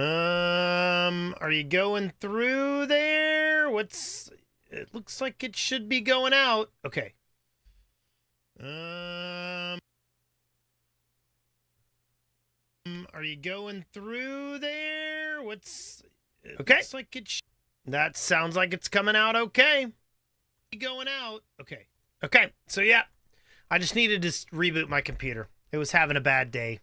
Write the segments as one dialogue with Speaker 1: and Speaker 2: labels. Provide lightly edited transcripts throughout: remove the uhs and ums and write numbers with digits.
Speaker 1: Are you going through there? It looks like it should be going out. Okay. Are you going through there? Okay. Looks like that sounds like it's coming out okay. Going out. Okay. Okay. So yeah, I just needed to reboot my computer. It was having a bad day.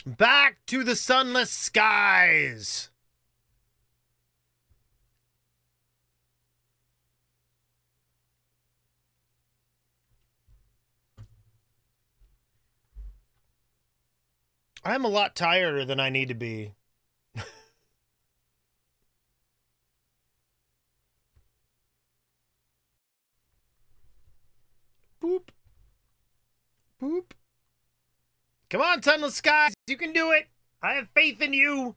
Speaker 1: Back to the Sunless Skies. I'm a lot tireder than I need to be. Boop. Boop. Come on, Sunless Skies. You can do it. I have faith in you.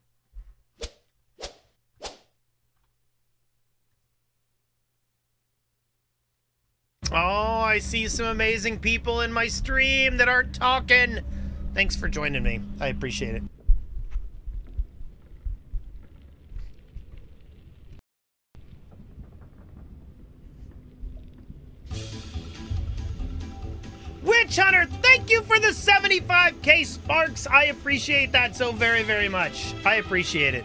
Speaker 1: Oh, I see some amazing people in my stream that aren't talking. Thanks for joining me. I appreciate it. Witch Hunter, thank you for the 75k sparks. I appreciate that so very, very much. I appreciate it.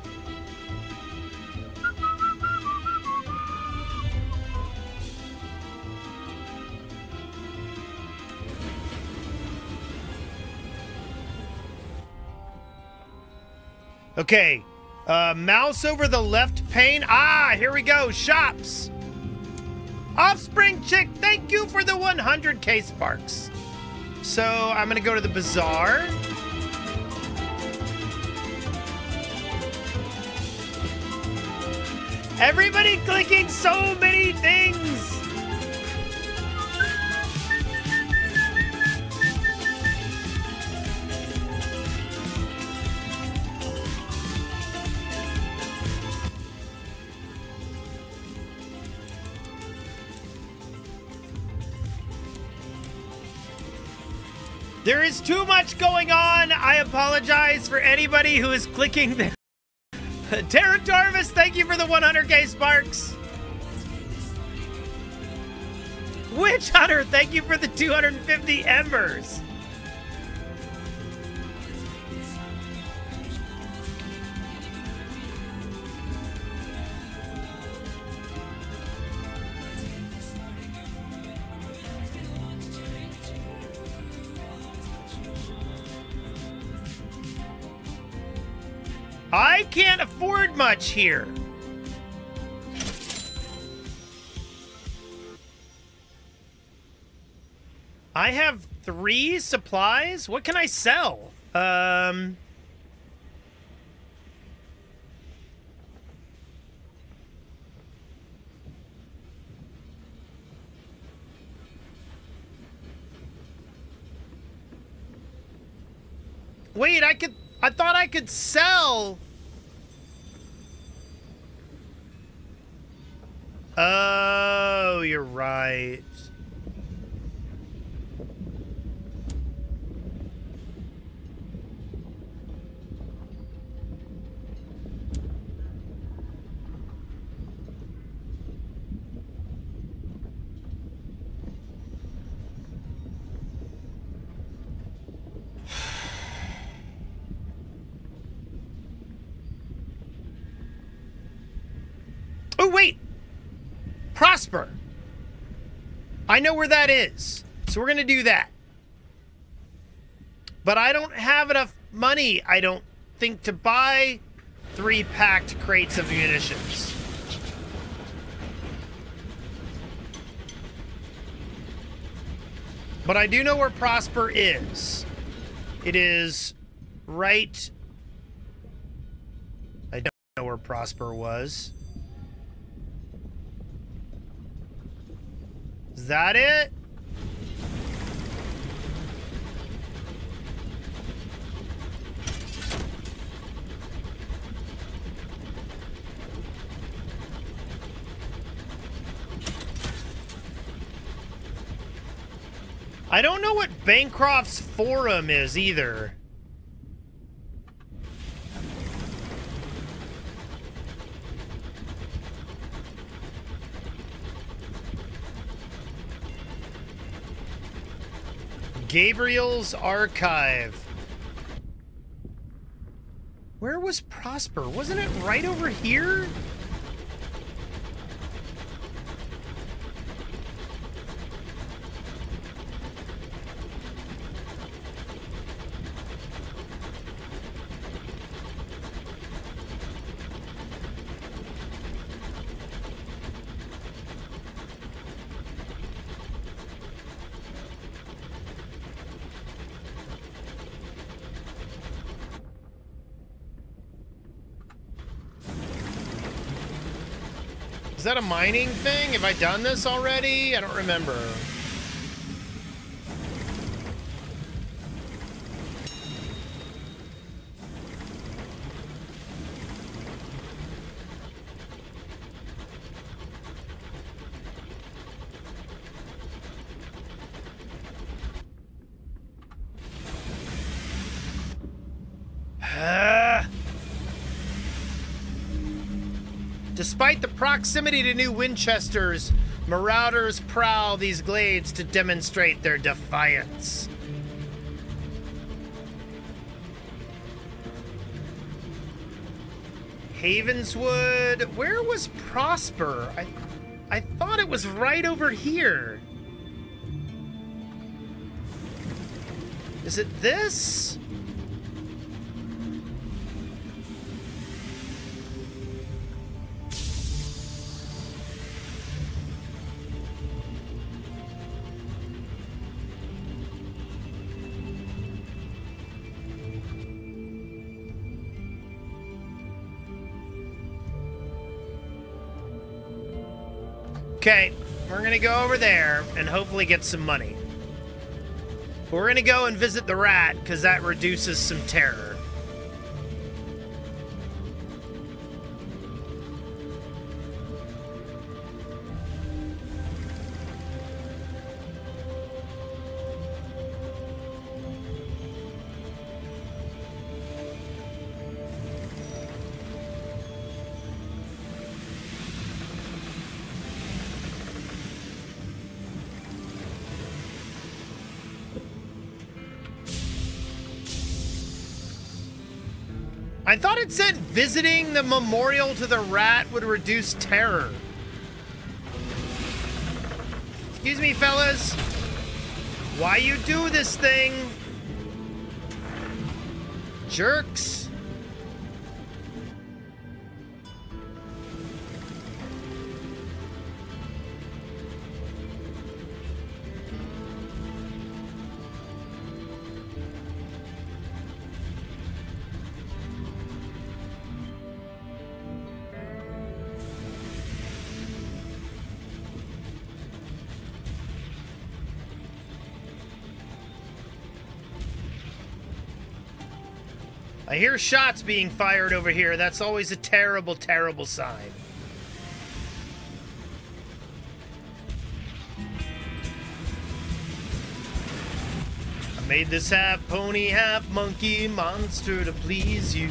Speaker 1: Okay, mouse over the left pane. Ah, here we go, shops. Offspring Chick, thank you for the 100k sparks. So I'm gonna go to the bazaar. Everybody clicking so many things. There is too much going on. I apologize for anybody who is clicking the Terratorvis, thank you for the 100k sparks. Witch Hunter, thank you for the 250 embers. I can't afford much here. I have 3 supplies. What can I sell? Wait, I thought I could sell. Oh, you're right. Oh, wait! Prosper! I know where that is. So we're gonna do that. But I don't have enough money, I don't think, to buy 3 packed crates of munitions. But I do know where Prosper is. It is right... I don't know where Prosper was. Is that it? I don't know what Bancroft's forum is either. Gabriel's Archive. Where was Prosper? Wasn't it right over here? Is that a mining thing? Have I done this already? I don't remember. Despite the proximity to new Winchesters, marauders prowl these glades to demonstrate their defiance. Havenswood, where was Prosper? I thought it was right over here. Is it this? Okay, we're gonna go over there and hopefully get some money. We're gonna go and visit the rat because that reduces some terror. I thought it said visiting the memorial to the rat would reduce terror. Excuse me, fellas. Why you do this thing? Jerks. I hear shots being fired over here. That's always a terrible, terrible sign. I made this half pony, half monkey monster to please you.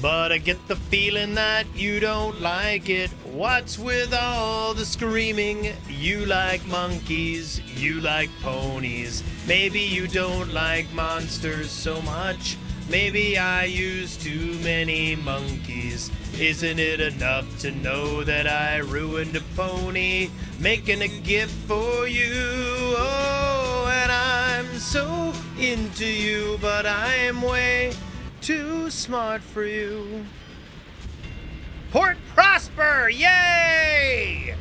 Speaker 1: But I get the feeling that you don't like it. What's with all the screaming? You like monkeys, you like ponies. Maybe you don't like monsters so much. Maybe I use too many monkeys. Isn't it enough to know that I ruined a pony making a gift for you? Oh, and I'm so into you, but I'm way too smart for you. Port Prosper! Yay!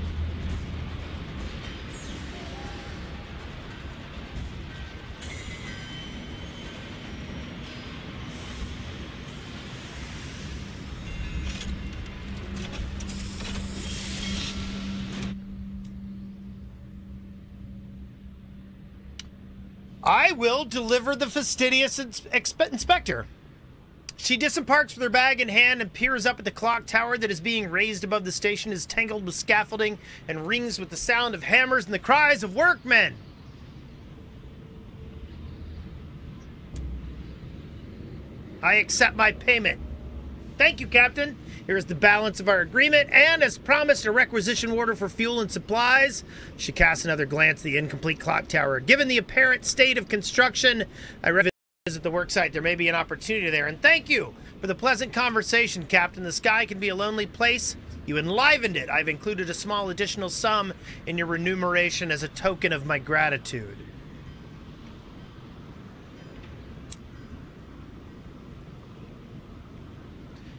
Speaker 1: I will deliver the fastidious inspector. She disembarks with her bag in hand and peers up at the clock tower that is being raised above the station, is tangled with scaffolding and rings with the sound of hammers and the cries of workmen. I accept my payment. Thank you, Captain. Here is the balance of our agreement, and as promised, a requisition order for fuel and supplies. She casts another glance at the incomplete clock tower. Given the apparent state of construction, I visit the worksite. There may be an opportunity there, and thank you for the pleasant conversation, Captain. The sky can be a lonely place. You enlivened it. I've included a small additional sum in your remuneration as a token of my gratitude.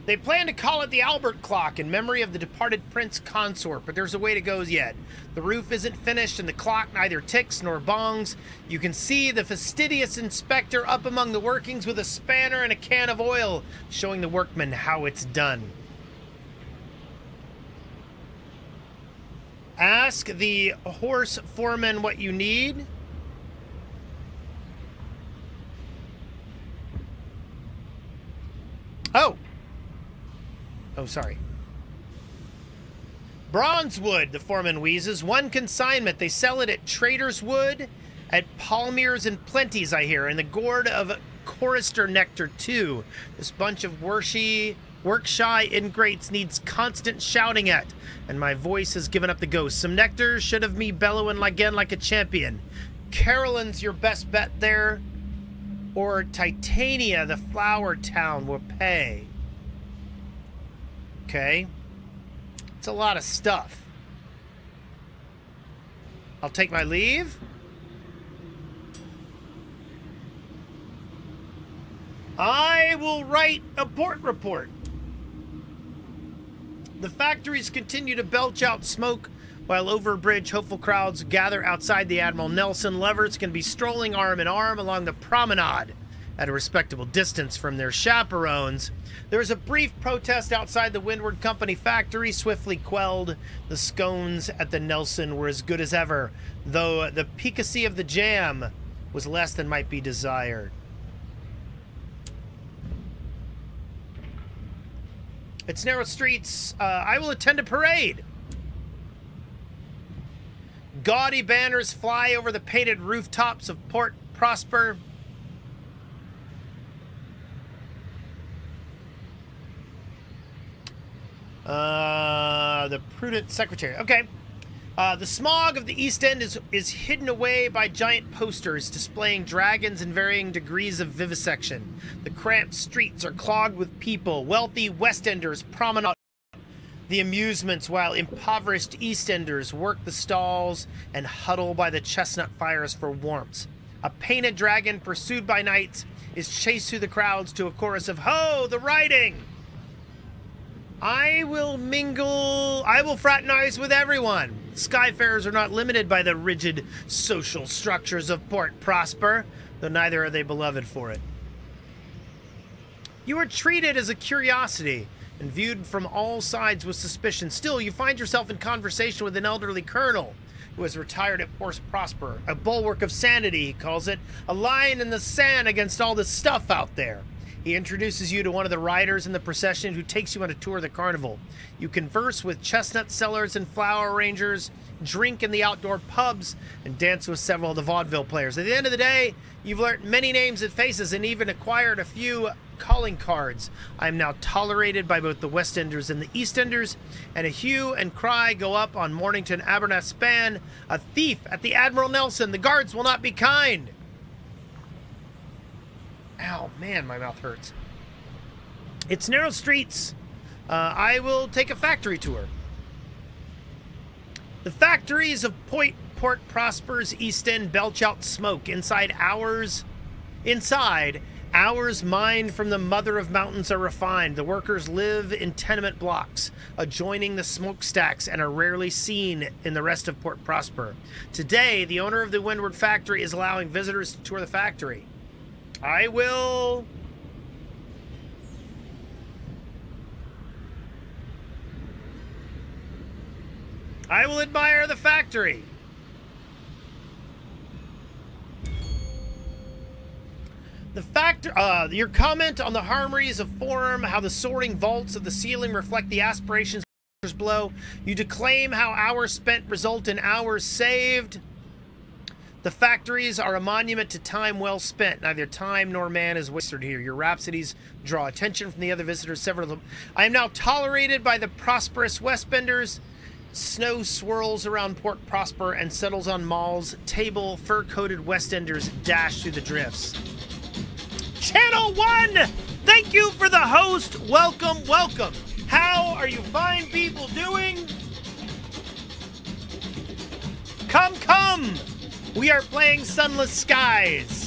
Speaker 1: They plan to call it the Albert Clock in memory of the departed prince consort, but there's a way to go yet. The roof isn't finished and the clock neither ticks nor bongs. You can see the fastidious inspector up among the workings with a spanner and a can of oil, showing the workmen how it's done. Ask the horse foreman what you need. Oh, sorry. Bronzewood, the foreman wheezes. One consignment. They sell it at Trader's Wood, at Palmier's and Plenty's, I hear, and the gourd of chorister nectar, too. This bunch of work-shy ingrates needs constant shouting at, and my voice has given up the ghost. Some nectar should have me bellowing again like a champion. Carolyn's your best bet there, or Titania, the flower town, will pay. Okay. It's a lot of stuff. I'll take my leave. I will write a port report. The factories continue to belch out smoke while over bridge hopeful crowds gather outside the Admiral Nelson. Lovers can be strolling arm in arm along the promenade at a respectable distance from their chaperones. There was a brief protest outside the Windward Company factory, swiftly quelled. The scones at the Nelson were as good as ever, though the piquancy of the jam was less than might be desired. It's narrow streets. I will attend a parade. Gaudy banners fly over the painted rooftops of Port Prosper. The prudent secretary. Okay. The smog of the East End is hidden away by giant posters displaying dragons in varying degrees of vivisection. The cramped streets are clogged with people. Wealthy West Enders promenade the amusements while impoverished East Enders work the stalls and huddle by the chestnut fires for warmth. A painted dragon pursued by knights is chased through the crowds to a chorus of "Ho, the riding!" I will fraternize with everyone. Skyfarers are not limited by the rigid social structures of Port Prosper, though neither are they beloved for it. You are treated as a curiosity and viewed from all sides with suspicion. Still, you find yourself in conversation with an elderly colonel who has retired at Port Prosper. A bulwark of sanity, he calls it. A line in the sand against all the stuff out there. He introduces you to one of the riders in the procession who takes you on a tour of the carnival. You converse with chestnut sellers and flower arrangers, drink in the outdoor pubs, and dance with several of the vaudeville players. At the end of the day, you've learnt many names and faces and even acquired a few calling cards. I am now tolerated by both the West Enders and the East Enders, and a hue and cry go up on Mornington Abernaspan. A thief at the Admiral Nelson. The guards will not be kind. Ow, man, my mouth hurts. It's narrow streets. I will take a factory tour. The factories of Port Prosper's East End belch out smoke. Inside, hours mined from the mother of mountains are refined. The workers live in tenement blocks adjoining the smokestacks and are rarely seen in the rest of Port Prosper. Today, the owner of the Windward factory is allowing visitors to tour the factory. I will admire the factory. Your comment on the harmonies of form, how the soaring vaults of the ceiling reflect the aspirations below. You declaim how hours spent result in hours saved. The factories are a monument to time well spent. Neither time nor man is wasted here. Your rhapsodies draw attention from the other visitors. Several of them. I am now tolerated by the prosperous Westbenders. Snow swirls around Port Prosper and settles on Mall's table. Fur-coated Westenders dash through the drifts. Channel 1! Thank you for the host. Welcome, welcome. How are you fine people doing? Come, come! We are playing Sunless Skies.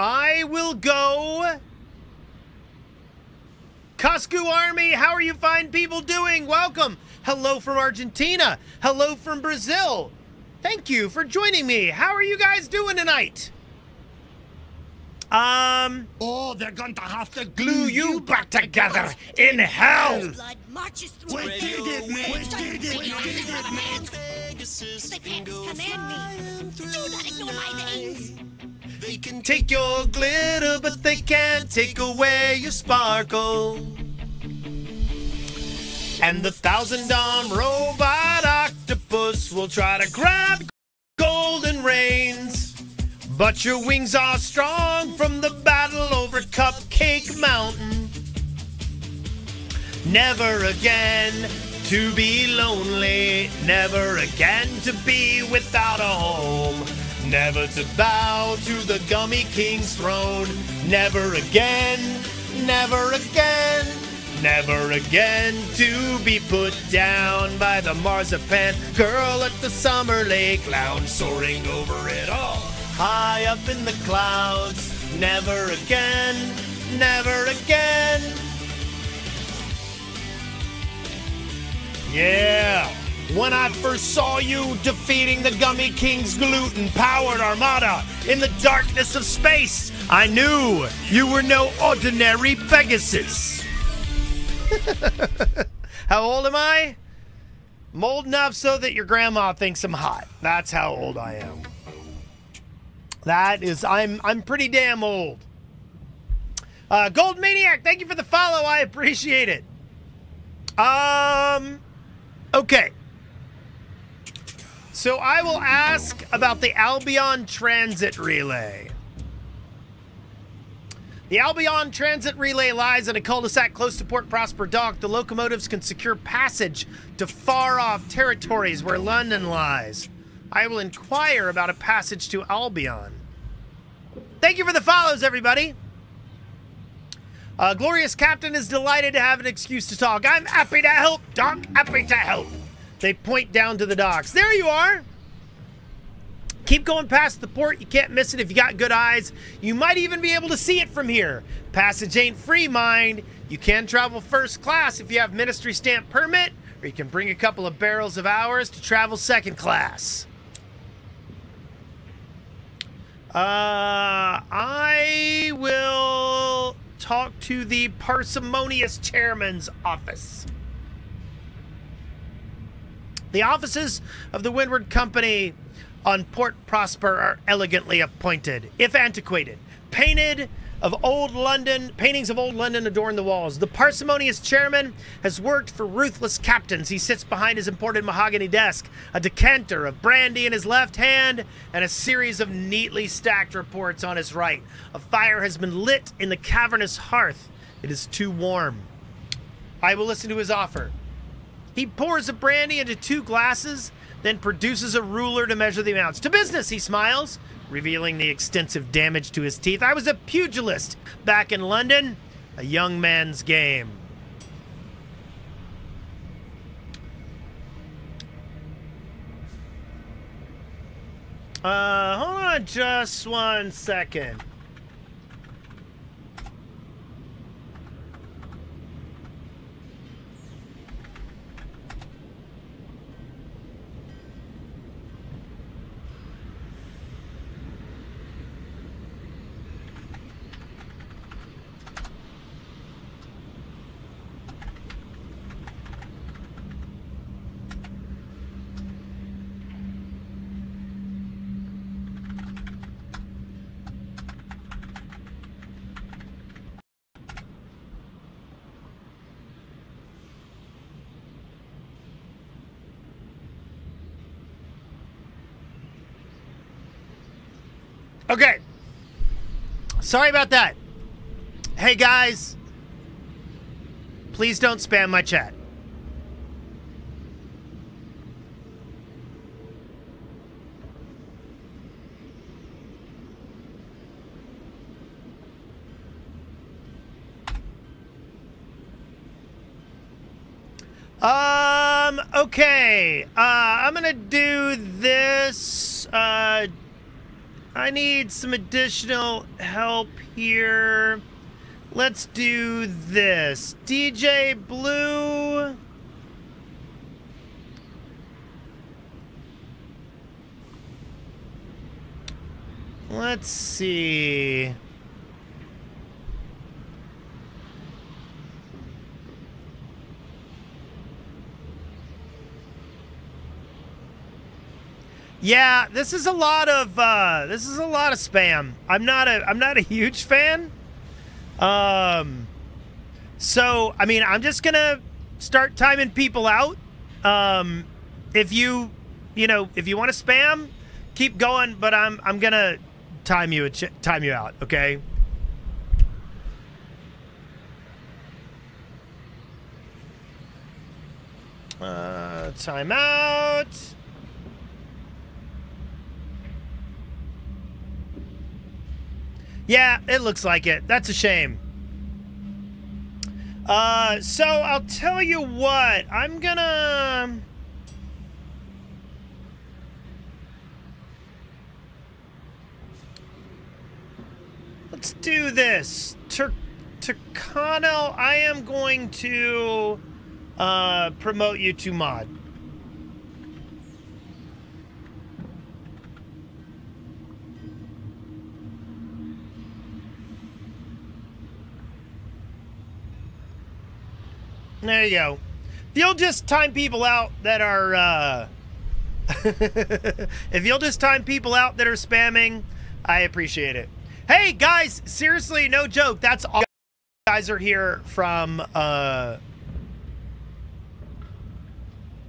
Speaker 1: I will go. Coscu Army, how are you fine people doing? Welcome. Hello from Argentina. Hello from Brazil. Thank you for joining me. How are you guys doing tonight?
Speaker 2: Oh, they're going to have to glue you back together in hell.
Speaker 3: Blood marches through
Speaker 2: We did it, man. We did it, man.
Speaker 3: The pants command me. Do not ignore my veins.
Speaker 1: They can take your glitter, but they can't take away your sparkle. And the 1,000-arm robot octopus will try to grab golden reins. But your wings are strong from the battle over Cupcake Mountain. Never again to be lonely. Never again to be without a home. Never to bow to the Gummy King's throne. Never again, never again, never again to be put down by the marzipan girl at the Summer Lake Lounge, soaring over it all, high up in the clouds. Never again, never again. Yeah. When I first saw you defeating the Gummy King's gluten-powered armada in the darkness of space, I knew you were no ordinary Pegasus. How old am I? I'm old enough so that your grandma thinks I'm hot. That's how old I am. That is, I'm pretty damn old. Gold Maniac, thank you for the follow. I appreciate it. Okay. So I will ask about the Albion Transit Relay. The Albion Transit Relay lies in a cul-de-sac close to Port Prosper Dock. The locomotives can secure passage to far-off territories where London lies. I will inquire about a passage to Albion. Thank you for the follows, everybody. Glorious Captain is delighted to have an excuse to talk. I'm happy to help, Doc. Happy to help. They point down to the docks. There you are. Keep going past the port. You can't miss it if you got good eyes. You might even be able to see it from here. Passage ain't free, mind. You can travel first class if you have ministry stamp permit, or you can bring a couple of barrels of hours to travel second class. I will talk to the parsimonious chairman's office. The offices of the Windward Company on Port Prosper are elegantly appointed, if antiquated. Paintings of old London adorn the walls. The parsimonious chairman has worked for ruthless captains. He sits behind his imported mahogany desk, a decanter of brandy in his left hand, and a series of neatly stacked reports on his right. A fire has been lit in the cavernous hearth. It is too warm. I will listen to his offer. He pours the brandy into 2 glasses, then produces a ruler to measure the amounts. To business, he smiles, revealing the extensive damage to his teeth. I was a pugilist back in London, a young man's game. Hold on just 1 second. Okay. Sorry about that. Hey, guys. Please don't spam my chat. Okay. I'm gonna do this. I need some additional help here. Let's do this. DJ Blue. Let's see. Yeah, this is a lot of spam. I'm not a huge fan. So I mean, I'm just gonna start timing people out. If you want to spam, keep going, but I'm gonna time you out, okay? Time out. Yeah, it looks like it. That's a shame. So I'll tell you what. I'm gonna... Let's do this. Turkano, I am going to promote you to mod. There you go. If you'll just time people out that are, if you'll just time people out that are spamming, I appreciate it. Hey, guys, seriously, no joke. That's all you guys are here from,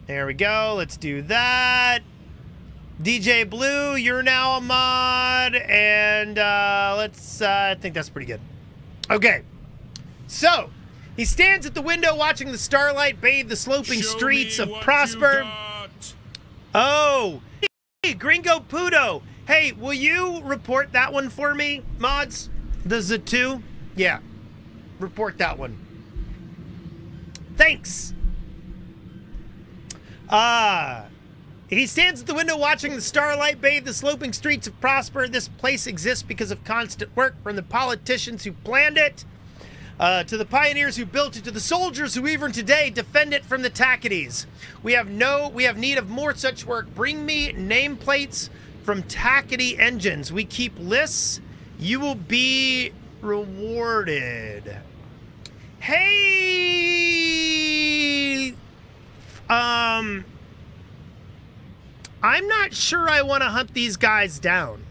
Speaker 1: there we go. Let's do that. DJ Blue, you're now a mod, and let's, I think that's pretty good. Okay, so... He stands at the window watching the starlight bathe the sloping streets of Prosper. Oh, hey, Gringo Pudo. Hey, will you report that one for me, mods? The Z2? Yeah, report that one. Thanks. He stands at the window watching the starlight bathe the sloping streets of Prosper. This place exists because of constant work from the politicians who planned it. To the pioneers who built it, to the soldiers who even today defend it from the Tackities. We have need of more such work. Bring me nameplates from Tackity engines. We keep lists. You will be rewarded. Hey, I'm not sure I want to hunt these guys down.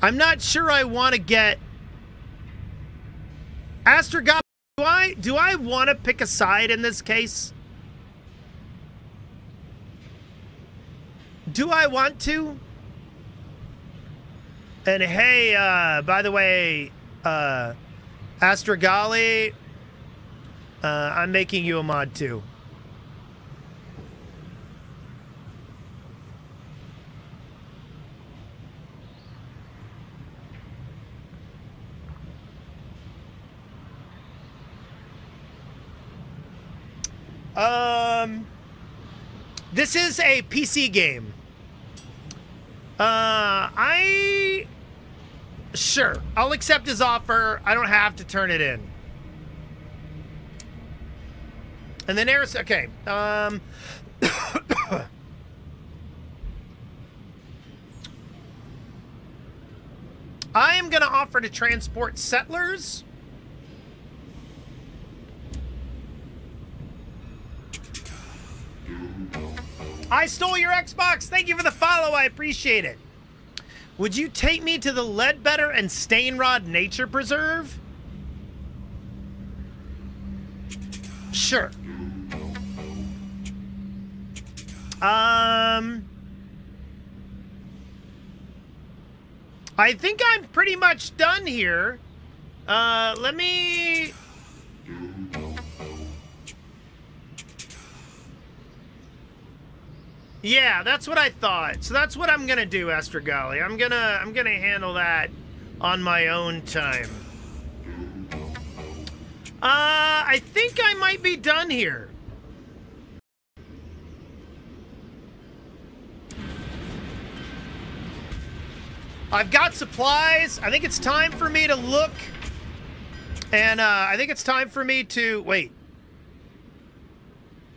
Speaker 1: I'm not sure I want to get Astrogod, do I want to pick a side in this case? Do I want to? And hey, by the way, Astrogali, I'm making you a mod too. This is a PC game. Sure, I'll accept his offer. I don't have to turn it in. And then there's, okay. I am going to offer to transport settlers. I stole your Xbox. Thank you for the follow. I appreciate it. Would you take me to the Ledbetter and Stainrod Nature Preserve? Sure. I think I'm pretty much done here. Let me... Yeah, that's what I thought. So that's what I'm gonna do, Astrogali. I'm gonna handle that on my own time. I think I might be done here. I've got supplies. I think it's time for me to look. And I think it's time for me to... Wait.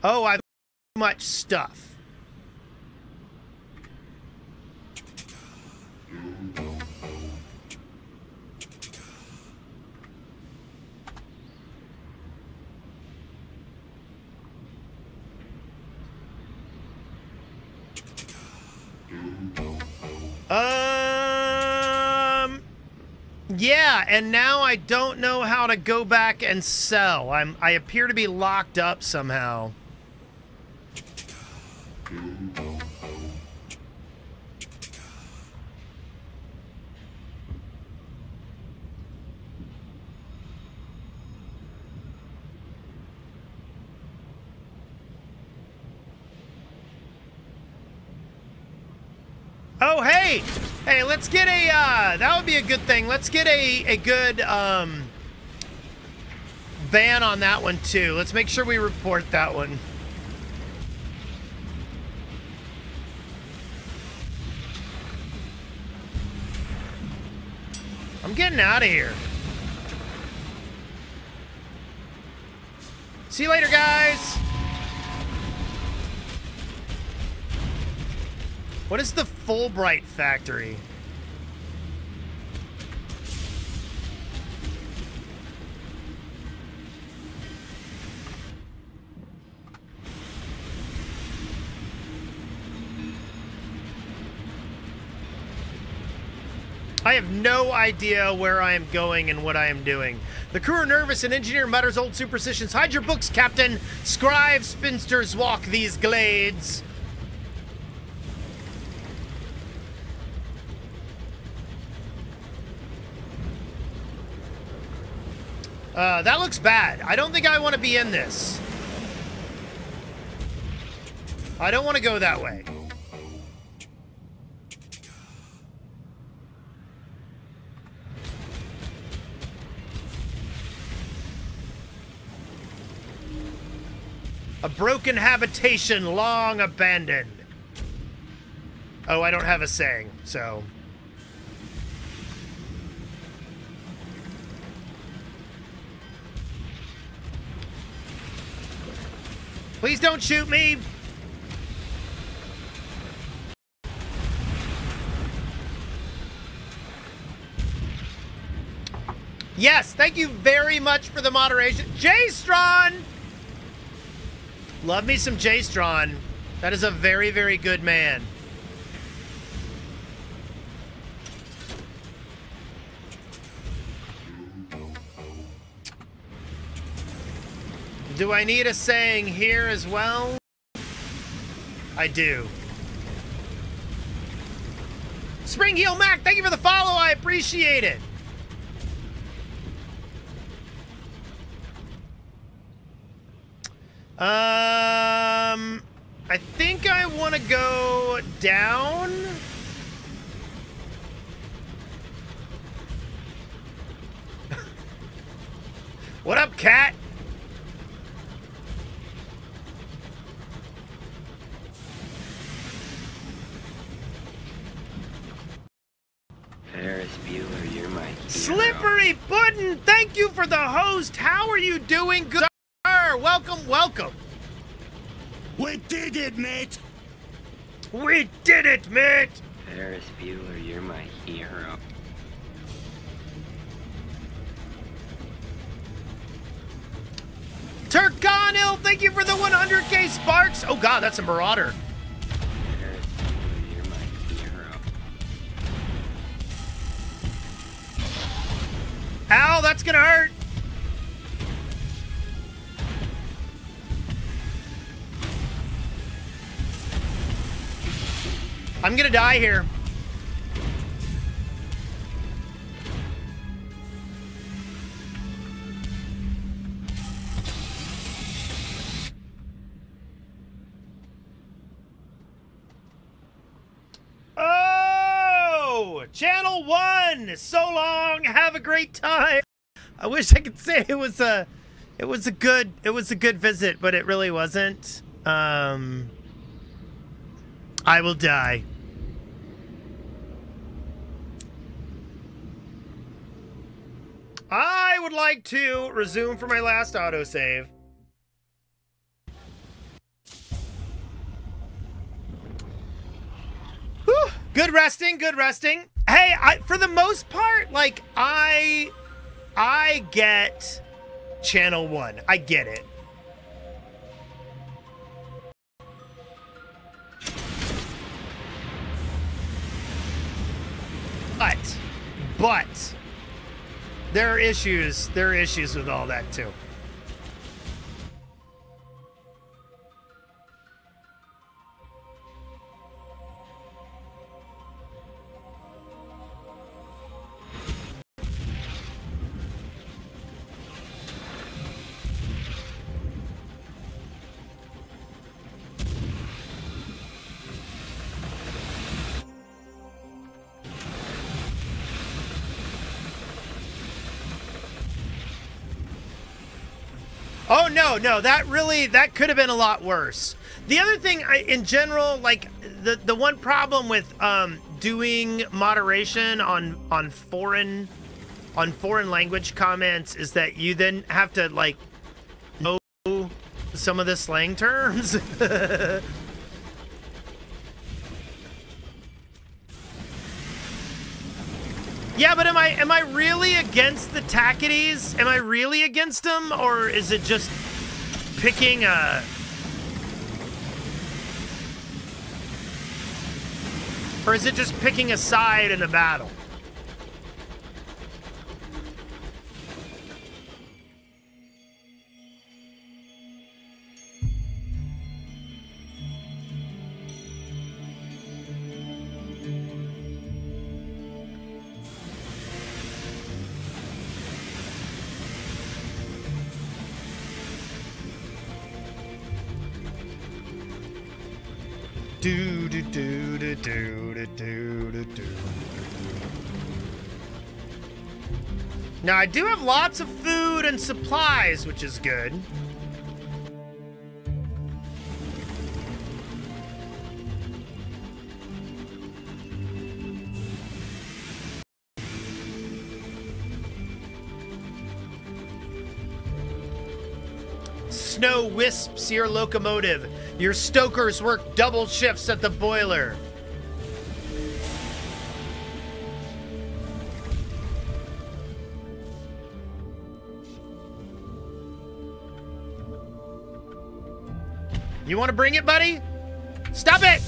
Speaker 1: Oh, I've too much stuff. Yeah, and now I don't know how to go back and sell. I appear to be locked up somehow. Oh, hey! Hey, let's get a, that would be a good thing. Let's get a good, ban on that one, too. Let's make sure we report that one. I'm getting out of here. See you later, guys! What is the Fulbright factory? I have no idea where I am going and what I am doing. The crew are nervous and engineer mutters old superstitions. Hide your books, Captain. Scribe spinsters walk these glades. That looks bad. I don't think I want to be in this. I don't want to go that way. A broken habitation long abandoned. Oh, I don't have a saying, so... Please don't shoot me! Yes, thank you very much for the moderation. J-Stron! Love me some J-Stron. That is a very, very good man. Do I need a saying here as well? I do. Spring Heel Mac, thank you for the follow. I appreciate it. I think I want to go down. What up, cat?
Speaker 4: Ferris Bueller, you're my hero.
Speaker 1: Slippery Puddin', thank you for the host. How are you doing, good sir? Welcome, welcome.
Speaker 2: We did it, mate!
Speaker 1: We did it, mate!
Speaker 4: Ferris Bueller, you're my hero.
Speaker 1: Turkanil, thank you for the 100k sparks. Oh god, that's a marauder.
Speaker 4: Ferris Bueller, you're my hero.
Speaker 1: Ow, that's gonna hurt. I'm gonna die here. fun. So long. Have a great time. I wish I could say it was a good visit, but it really wasn't. I will die. I would like to resume for my last autosave. Whew. Good resting, good resting. Hey, for the most part, like, I get channel 1. I get it. But there are issues with all that too. Oh, no, that could have been a lot worse. The other thing, in general, like, the one problem with doing moderation on foreign language comments is that you then have to, like, know some of the slang terms. Yeah, but am I really against the Tackities? Am I really against them, or is it just picking a... Or is it just picking a side in a battle? Do do do do do do do do. Now I do have lots of food and supplies, which is good. Snow wisps your locomotive. Your stokers work double shifts at the boiler. You want to bring it, buddy? Stop it!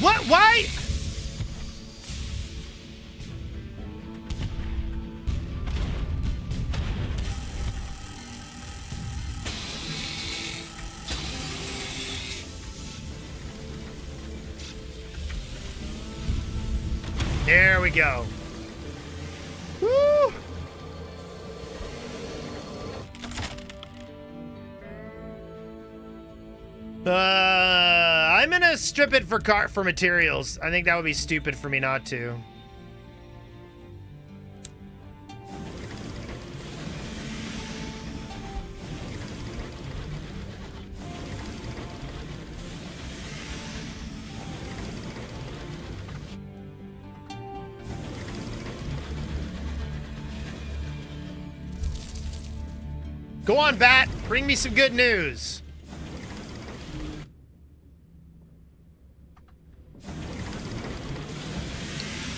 Speaker 1: What? Why? There we go. Woo! I'm gonna strip it for materials. I think that would be stupid for me not to. Go on, Bat. Bring me some good news.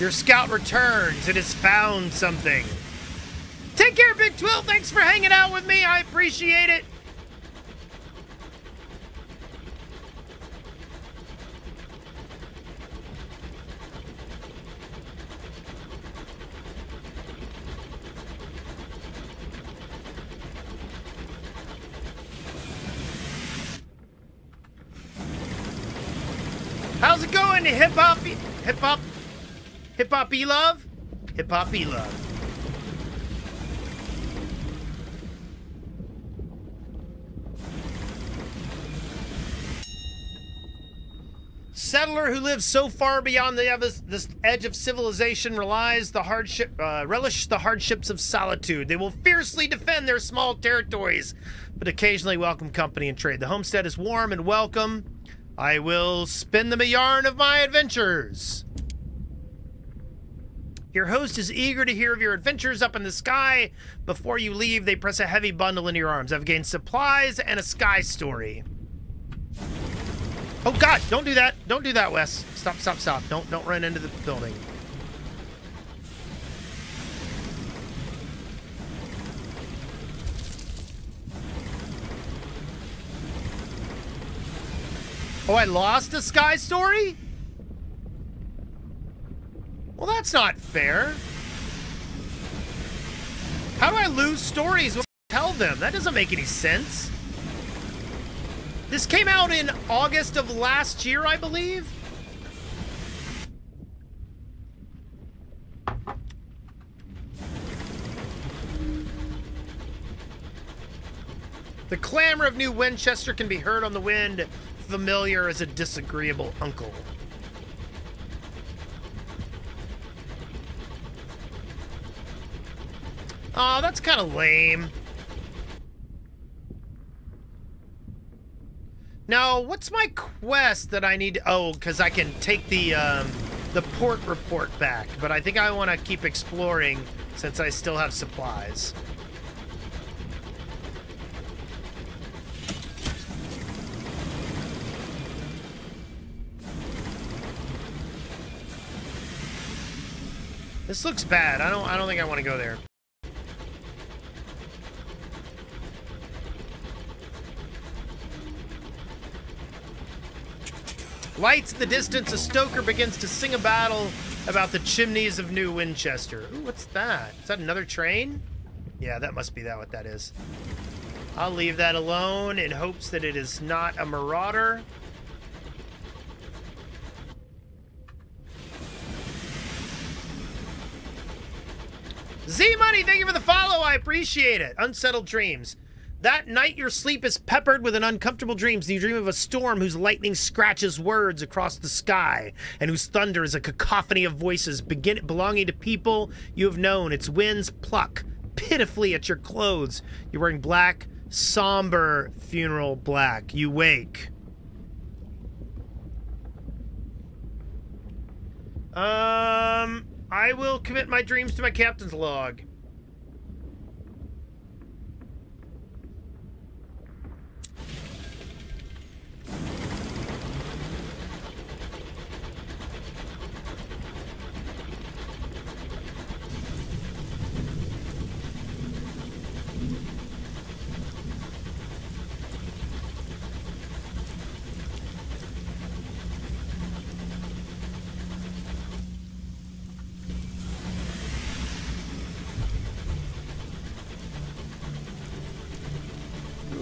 Speaker 1: Your scout returns. It has found something. Take care, Big Twill. Thanks for hanging out with me. I appreciate it. to hip hop, hip hop, hip hop love, hip hop love. Settler who lives so far beyond this edge of civilization relish the hardships of solitude. They will fiercely defend their small territories, but occasionally welcome company and trade. The homestead is warm and welcome. I will spin them a yarn of my adventures. Your host is eager to hear of your adventures up in the sky. Before you leave, they press a heavy bundle into your arms. I've gained supplies and a sky story. Oh God, don't do that. Don't do that, Wes. Stop, stop, stop. Don't run into the building. Oh, I lost a sky story? Well, that's not fair. How do I lose stories when I tell them? That doesn't make any sense. This came out in August of last year, I believe. The clamor of New Winchester can be heard on the wind, familiar as a disagreeable uncle. Aw, that's kind of lame. Now, what's my quest that I need to... Oh, because I can take the port report back. But I think I want to keep exploring since I still have supplies. This looks bad. I don't think I want to go there. Lights in the distance, a stoker begins to sing a battle about the chimneys of New Winchester. Ooh, what's that? Is that another train? Yeah, that must be what that is. I'll leave that alone in hopes that it is not a marauder. Z-Money, thank you for the follow. I appreciate it. Unsettled dreams. That night your sleep is peppered with an uncomfortable dreams. You dream of a storm whose lightning scratches words across the sky and whose thunder is a cacophony of voices belonging to people you have known. Its winds pluck pitifully at your clothes. You're wearing black, somber funeral black. You wake. I will commit my dreams to my captain's log.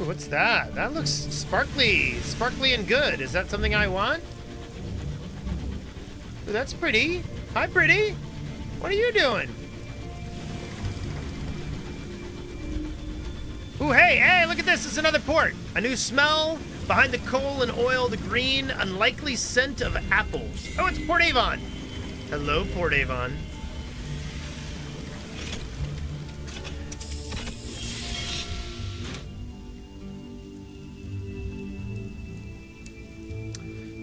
Speaker 1: What's that? That looks sparkly. Sparkly and good. Is that something I want? Ooh, that's pretty. Hi, pretty. What are you doing? Ooh, hey, look at this. It's another port. A new smell. Behind the coal and oil, the green, unlikely scent of apples. Oh, it's Port Avon. Hello, Port Avon.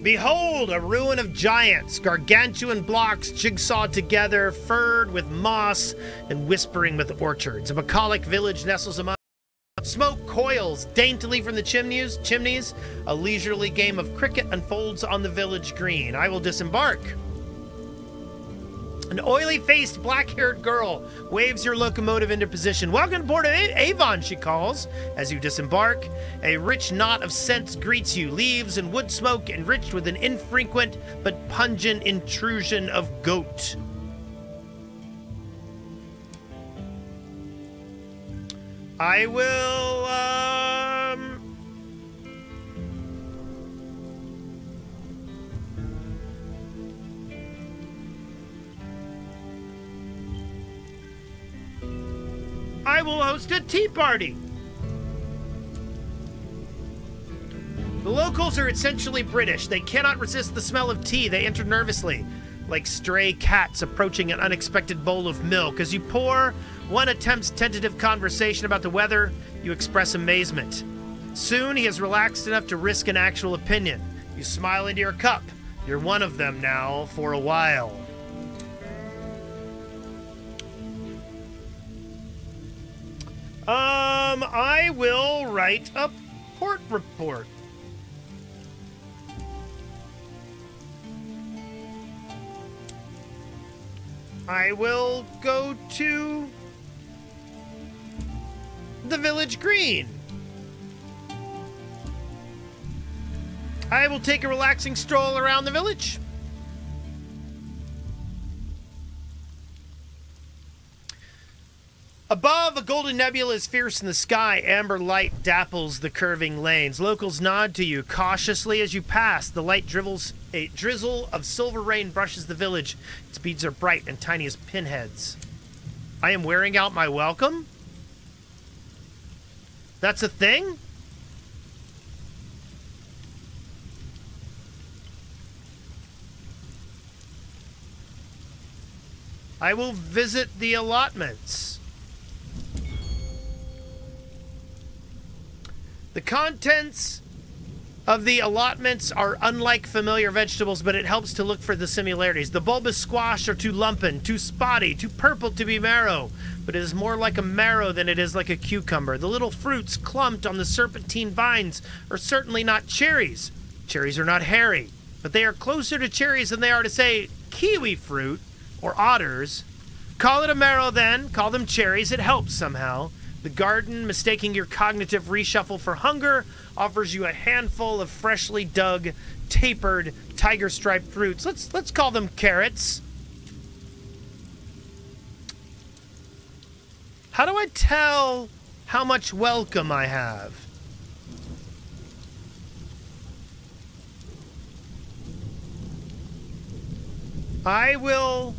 Speaker 1: Behold, a ruin of giants, gargantuan blocks jigsawed together, furred with moss and whispering with orchards. A bucolic village nestles among smoke coils daintily from the chimneys. A leisurely game of cricket unfolds on the village green. I will disembark. An oily-faced, black-haired girl waves your locomotive into position. Welcome to Port Avon, she calls. As you disembark, a rich knot of scents greets you. Leaves and wood smoke enriched with an infrequent but pungent intrusion of goat. I will, I will host a tea party. The locals are essentially British. They cannot resist the smell of tea. They enter nervously, like stray cats approaching an unexpected bowl of milk. As you pour, one attempts tentative conversation about the weather, you express amazement. Soon, he has relaxed enough to risk an actual opinion. You smile into your cup. You're one of them now for a while. I will write a port report. I will go to the village green. I will take a relaxing stroll around the village. Above, a golden nebula is fierce in the sky. Amber light dapples the curving lanes. Locals nod to you cautiously as you pass. The light dribbles. A drizzle of silver rain brushes the village. Its beads are bright and tiny as pinheads. I am wearing out my welcome? That's a thing? I will visit the allotments. The contents of the allotments are unlike familiar vegetables, but it helps to look for the similarities. The bulbous squash are too lumpen, too spotty, too purple to be marrow, but it is more like a marrow than it is like a cucumber. The little fruits clumped on the serpentine vines are certainly not cherries. Cherries are not hairy, but they are closer to cherries than they are to, say, kiwi fruit or otters. Call it a marrow then, call them cherries, it helps somehow. The garden, mistaking your cognitive reshuffle for hunger, offers you a handful of freshly dug, tapered, tiger-striped fruits. Let's call them carrots. How do I tell how much welcome I have? I will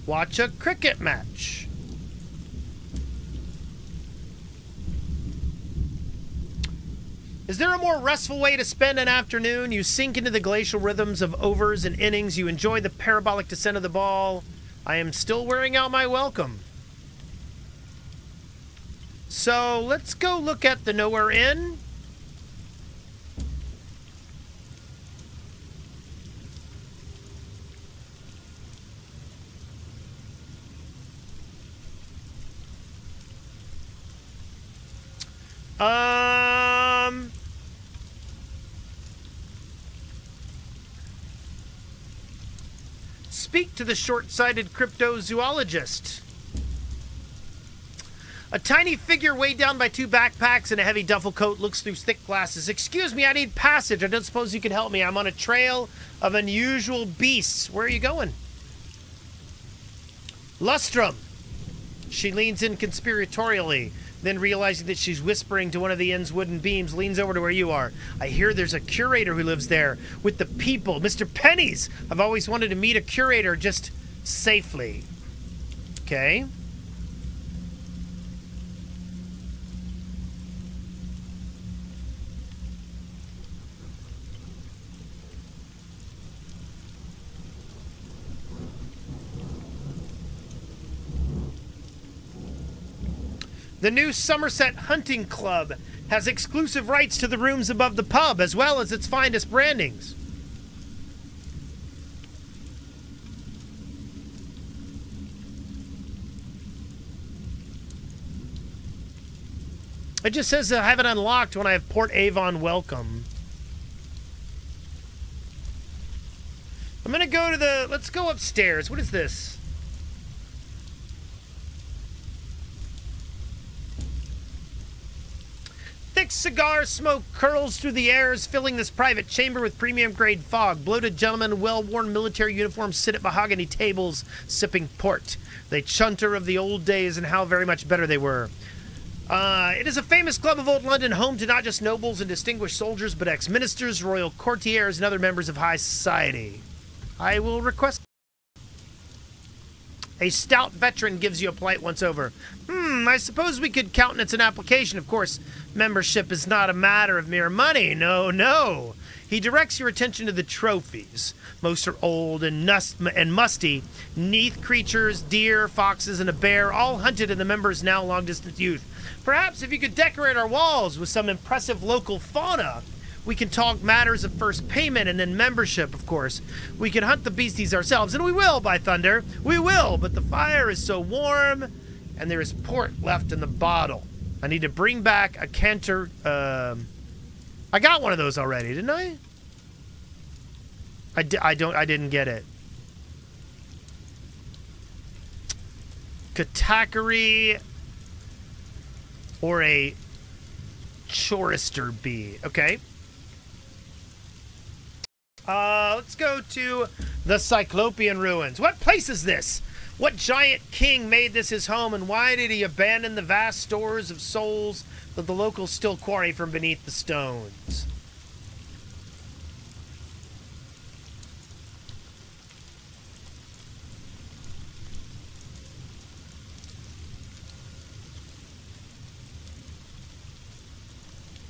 Speaker 1: watch a cricket match. Is there a more restful way to spend an afternoon? You sink into the glacial rhythms of overs and innings. You enjoy the parabolic descent of the ball. I am still wearing out my welcome. So let's go look at the Nowhere Inn. Speak to the short-sighted cryptozoologist. A tiny figure weighed down by two backpacks and a heavy duffel coat looks through thick glasses. Excuse me, I need passage. I don't suppose you can help me. I'm on a trail of unusual beasts. Where are you going? Lustrum. She leans in conspiratorially. Then, realizing that she's whispering to one of the inn's wooden beams, leans over to where you are. I hear there's a curator who lives there with the people. Mr. Pennies! I've always wanted to meet a curator just safely. Okay. The new Somerset Hunting Club has exclusive rights to the rooms above the pub, as well as its finest brandings. It just says I have it unlocked when I have Port Avon welcome. I'm gonna go to the... Let's go upstairs. What is this? Thick cigar smoke curls through the airs, filling this private chamber with premium-grade fog. Bloated gentlemen in well-worn military uniforms sit at mahogany tables, sipping port. They chunter of the old days and how very much better they were. It is a famous club of old London, home to not just nobles and distinguished soldiers, but ex-ministers, royal courtiers, and other members of high society. I will request A stout veteran gives you a polite once-over. I suppose we could countenance an application. Of course, membership is not a matter of mere money. No, no. He directs your attention to the trophies. Most are old and musty. Neath creatures, deer, foxes, and a bear, all hunted in the members' now long-distance youth. Perhaps if you could decorate our walls with some impressive local fauna, we can talk matters of first payment and then membership, of course. We can hunt the beasties ourselves, and we will, by thunder. We will, but the fire is so warm, and there is port left in the bottle. I need to bring back a canter. I got one of those already, didn't I? I didn't get it. Katakari or a chorister bee. Okay. Let's go to the Cyclopean ruins. What place is this? What giant king made this his home, and why did he abandon the vast stores of souls that the locals still quarry from beneath the stones?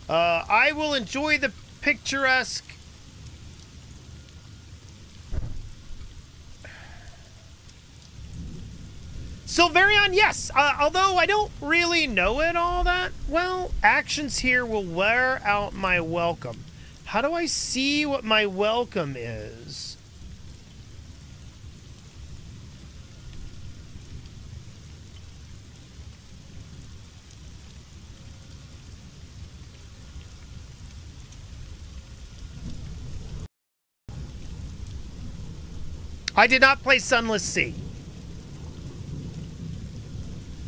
Speaker 1: I will enjoy the picturesque. Silverion, yes. Although I don't really know it all that well. Actions here will wear out my welcome. How do I see what my welcome is? I did not play Sunless Sea.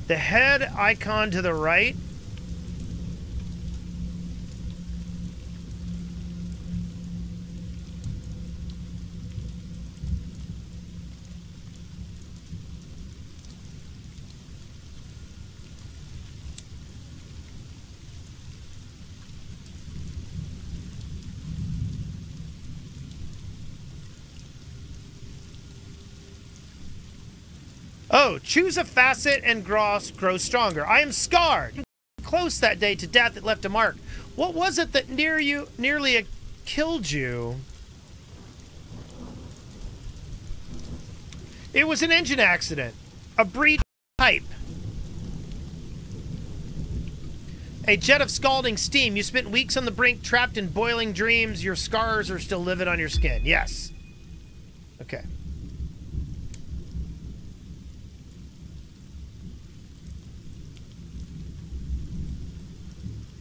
Speaker 1: The head icon to the right. Oh, choose a facet and grow stronger. I am scarred. Close that day to death, it left a mark. What was it that nearly killed you? It was an engine accident. A breach pipe. A jet of scalding steam. You spent weeks on the brink, trapped in boiling dreams. Your scars are still livid on your skin. Yes. Okay.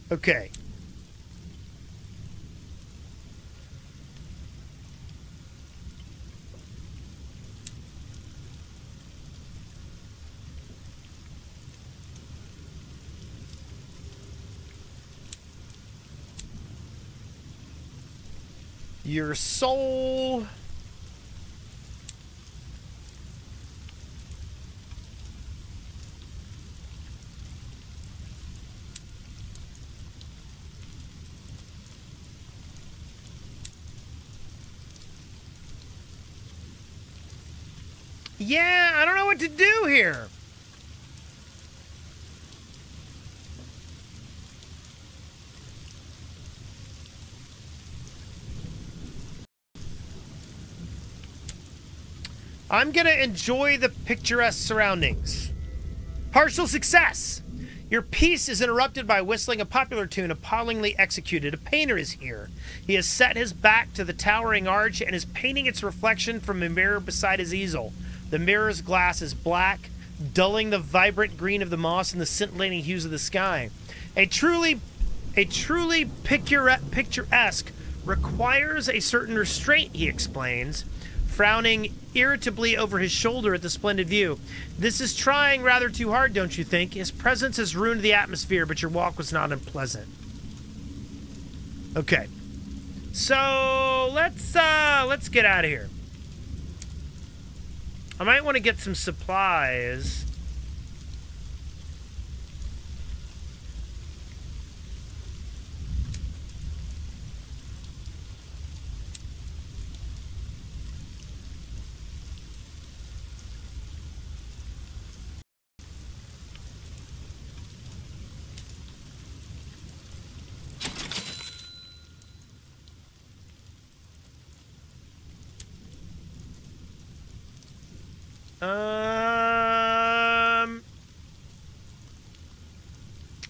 Speaker 1: Okay. Your soul. Yeah, I don't know what to do here. I'm gonna enjoy the picturesque surroundings. Partial success. Your piece is interrupted by whistling a popular tune, appallingly executed. A painter is here. He has set his back to the towering arch and is painting its reflection from a mirror beside his easel. The mirror's glass is black, dulling the vibrant green of the moss and the scintillating hues of the sky. A truly picturesque requires a certain restraint, he explains, frowning irritably over his shoulder at the splendid view. This is trying rather too hard, don't you think? His presence has ruined the atmosphere, but your walk was not unpleasant. Okay. So, let's get out of here. I might want to get some supplies.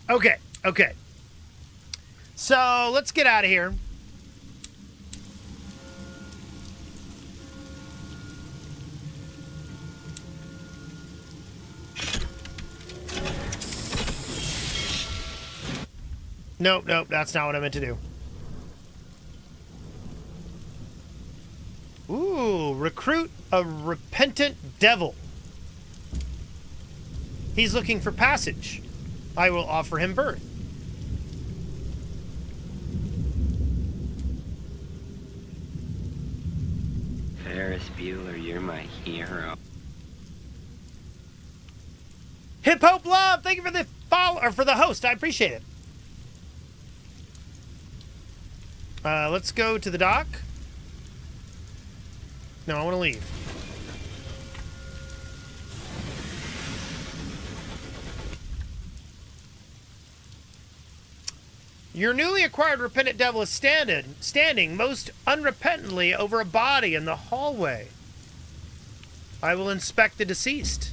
Speaker 1: Okay, okay. So, let's get out of here. Nope, nope, that's not what I meant to do. Ooh, recruit a repentant devil. He's looking for passage. I will offer him birth.
Speaker 4: Ferris Bueller, you're my hero.
Speaker 1: Hip Hope Love, thank you for the follow or for the host. I appreciate it. Let's go to the dock. No, I want to leave. Your newly acquired repentant devil is standing most unrepentantly over a body in the hallway. I will inspect the deceased.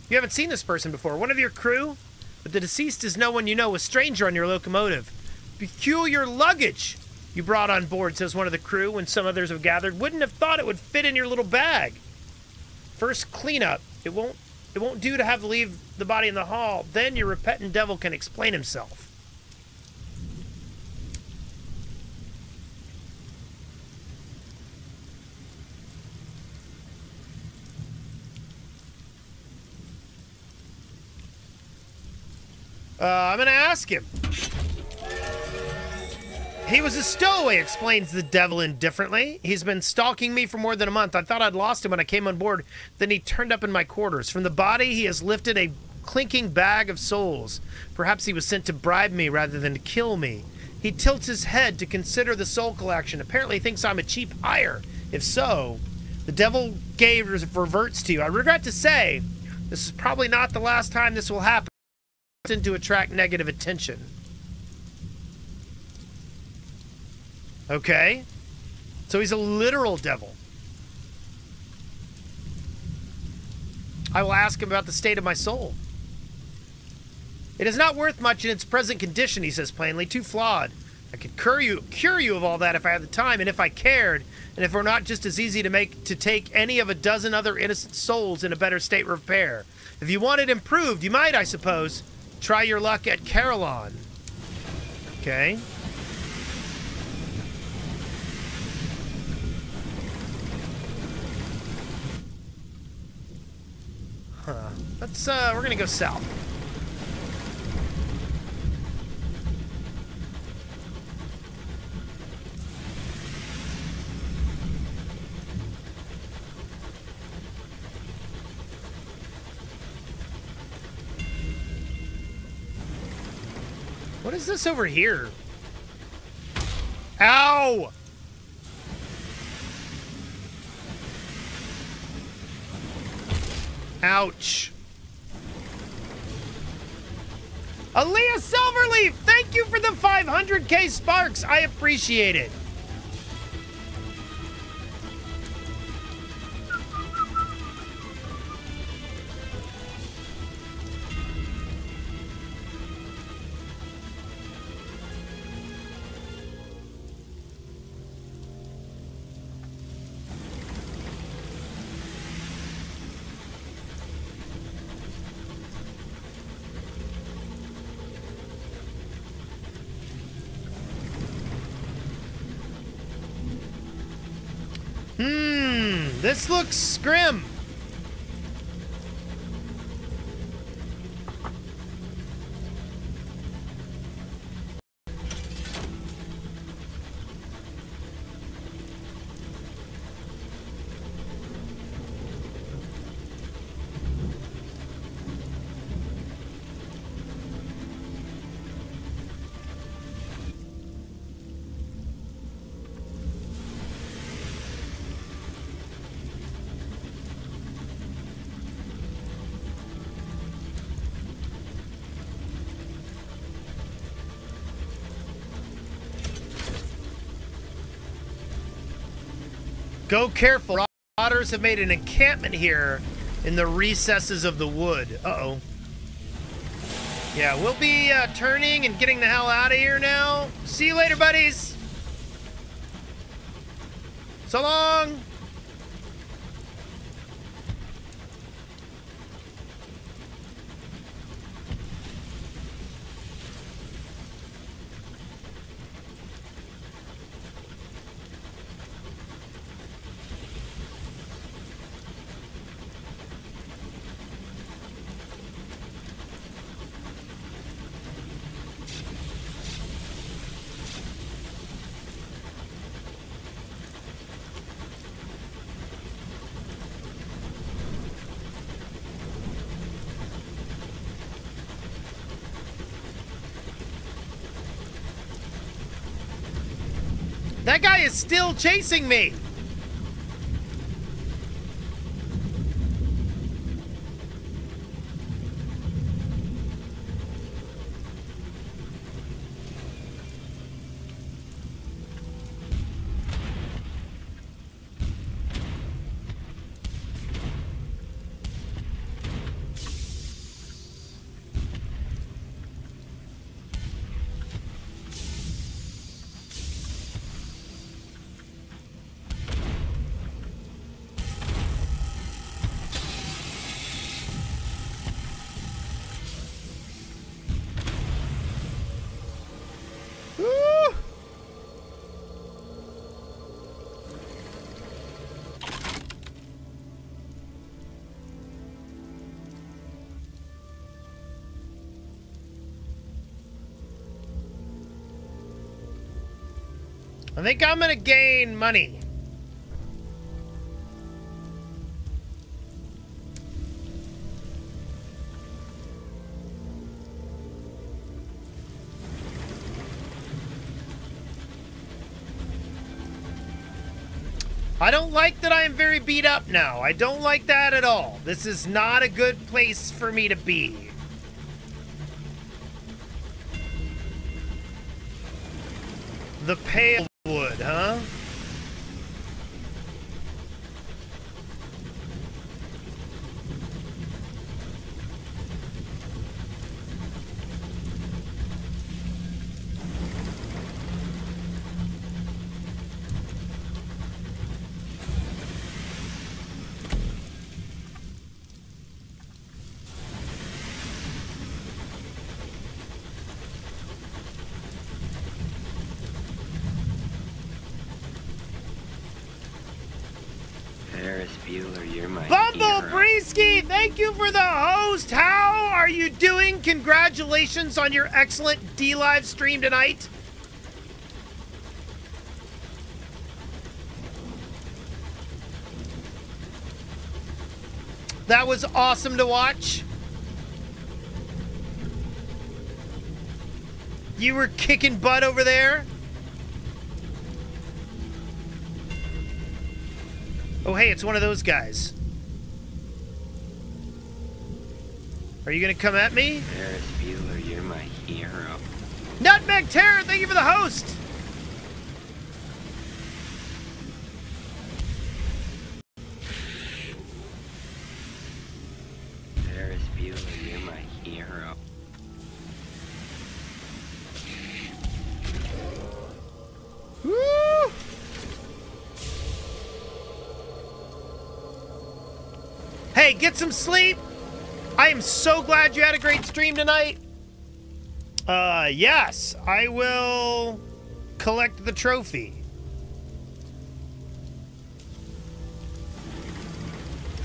Speaker 1: You haven't seen this person before. One of your crew? But the deceased is no one you know, a stranger on your locomotive. Peculiar luggage you brought on board, says one of the crew when some others have gathered. Wouldn't have thought it would fit in your little bag. First cleanup. It won't do to have to leave the body in the hall. Then your repentant devil can explain himself. I'm gonna ask him. He was a stowaway, explains the devil indifferently. He's been stalking me for more than a month. I thought I'd lost him when I came on board. Then he turned up in my quarters. From the body, he has lifted a clinking bag of souls. Perhaps he was sent to bribe me rather than to kill me. He tilts his head to consider the soul collection. Apparently thinks I'm a cheap hire. If so, the devil reverts to you. I regret to say, this is probably not the last time this will happen. To attract negative attention. Okay. So he's a literal devil. I will ask him about the state of my soul. It is not worth much in its present condition, he says plainly. Too flawed. I could cure you of all that if I had the time and if I cared, and if it were not just as easy to take any of a dozen other innocent souls in a better state of repair. If you want it improved, you might, I suppose, try your luck at Carillon. Okay. Huh. Let's, we're gonna go south. What is this over here? Ow! Ouch. Aaliyah Silverleaf, thank you for the 500k sparks. I appreciate it. This looks grim. Go careful. Otters have made an encampment here in the recesses of the wood. Uh-oh. Yeah, we'll be turning and getting the hell out of here now. See you later, buddies. So long. That guy is still chasing me. I think I'm gonna gain money. I don't like that I am very beat up now. I don't like that at all. This is not a good place for me to be. The pale wood, huh?
Speaker 4: You're my
Speaker 1: Bumble
Speaker 4: hero.
Speaker 1: Breeski, thank you for the host. How are you doing? Congratulations on your excellent D-Live stream tonight. That was awesome to watch. You were kicking butt over there. Oh, hey, it's one of those guys. Are you gonna come at me?
Speaker 4: Ferris Bueller, you're my hero.
Speaker 1: Nutmeg Terror, thank you for the host.
Speaker 4: Ferris Bueller, you're my hero.
Speaker 1: Woo! Hey, get some sleep. I am so glad you had a great stream tonight. Yes, I will collect the trophy.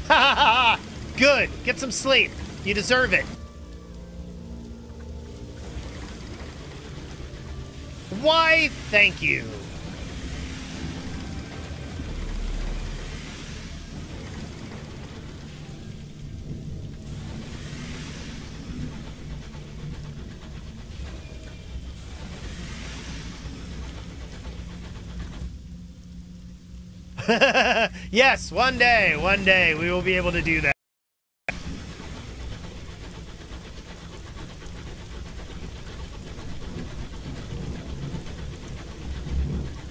Speaker 1: Ha ha ha! Good. Get some sleep. You deserve it. Why, thank you. Yes, one day we will be able to do that.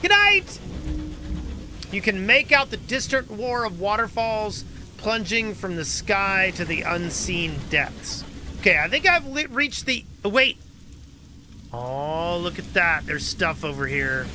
Speaker 1: Good night! You can make out the distant roar of waterfalls plunging from the sky to the unseen depths. Okay, I think I've reached the... Oh, wait. Oh, look at that. There's stuff over here.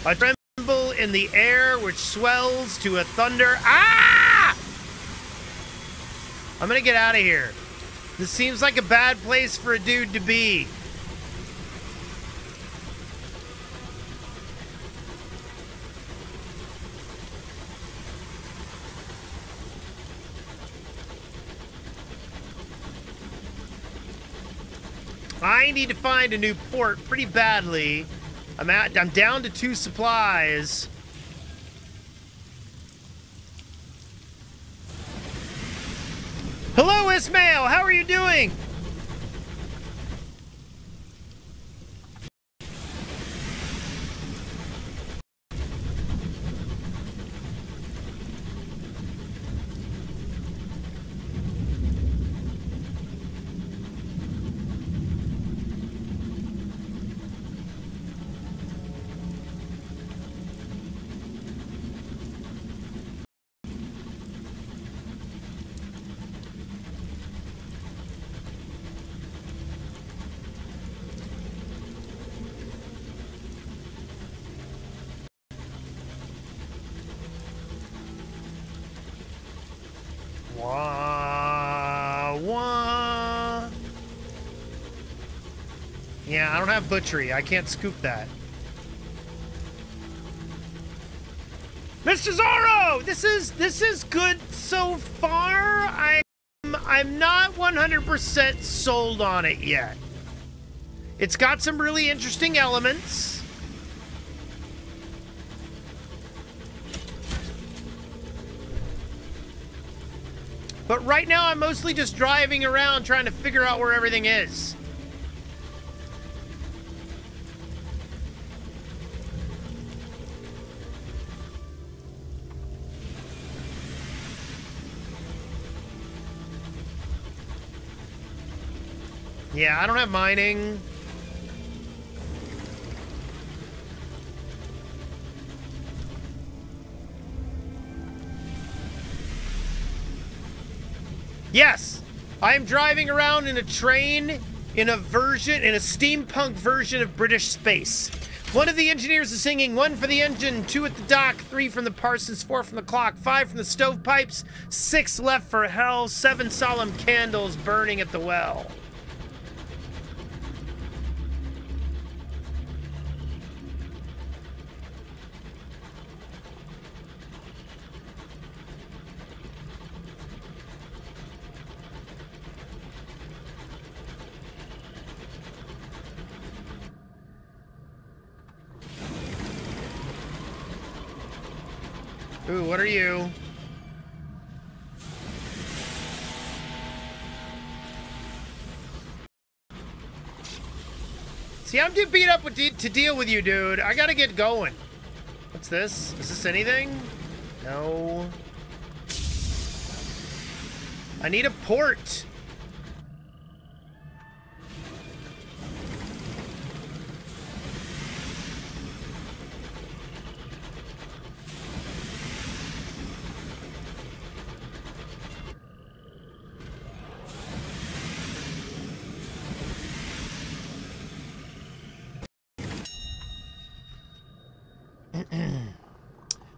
Speaker 1: A tremble in the air which swells to a thunder. Ah! I'm gonna get out of here. This seems like a bad place for a dude to be. I need to find a new port pretty badly. I'm down to 2 supplies. Hello, Ismail. How are you doing? Yeah, I don't have butchery. I can't scoop that. Mr. Zorro! This is good so far. I'm not 100% sold on it yet. It's got some really interesting elements. But right now I'm mostly just driving around trying to figure out where everything is. Yeah, I don't have mining. Yes, I'm driving around in a train in a steampunk version of British space. One of the engineers is singing, 1 for the engine, 2 at the dock, 3 from the parsons, 4 from the clock, 5 from the stovepipes, 6 left for hell, 7 solemn candles burning at the well. Ooh, what are you? See, I'm too beat up to deal with you, dude. I gotta get going. What's this? Is this anything? No. I need a port.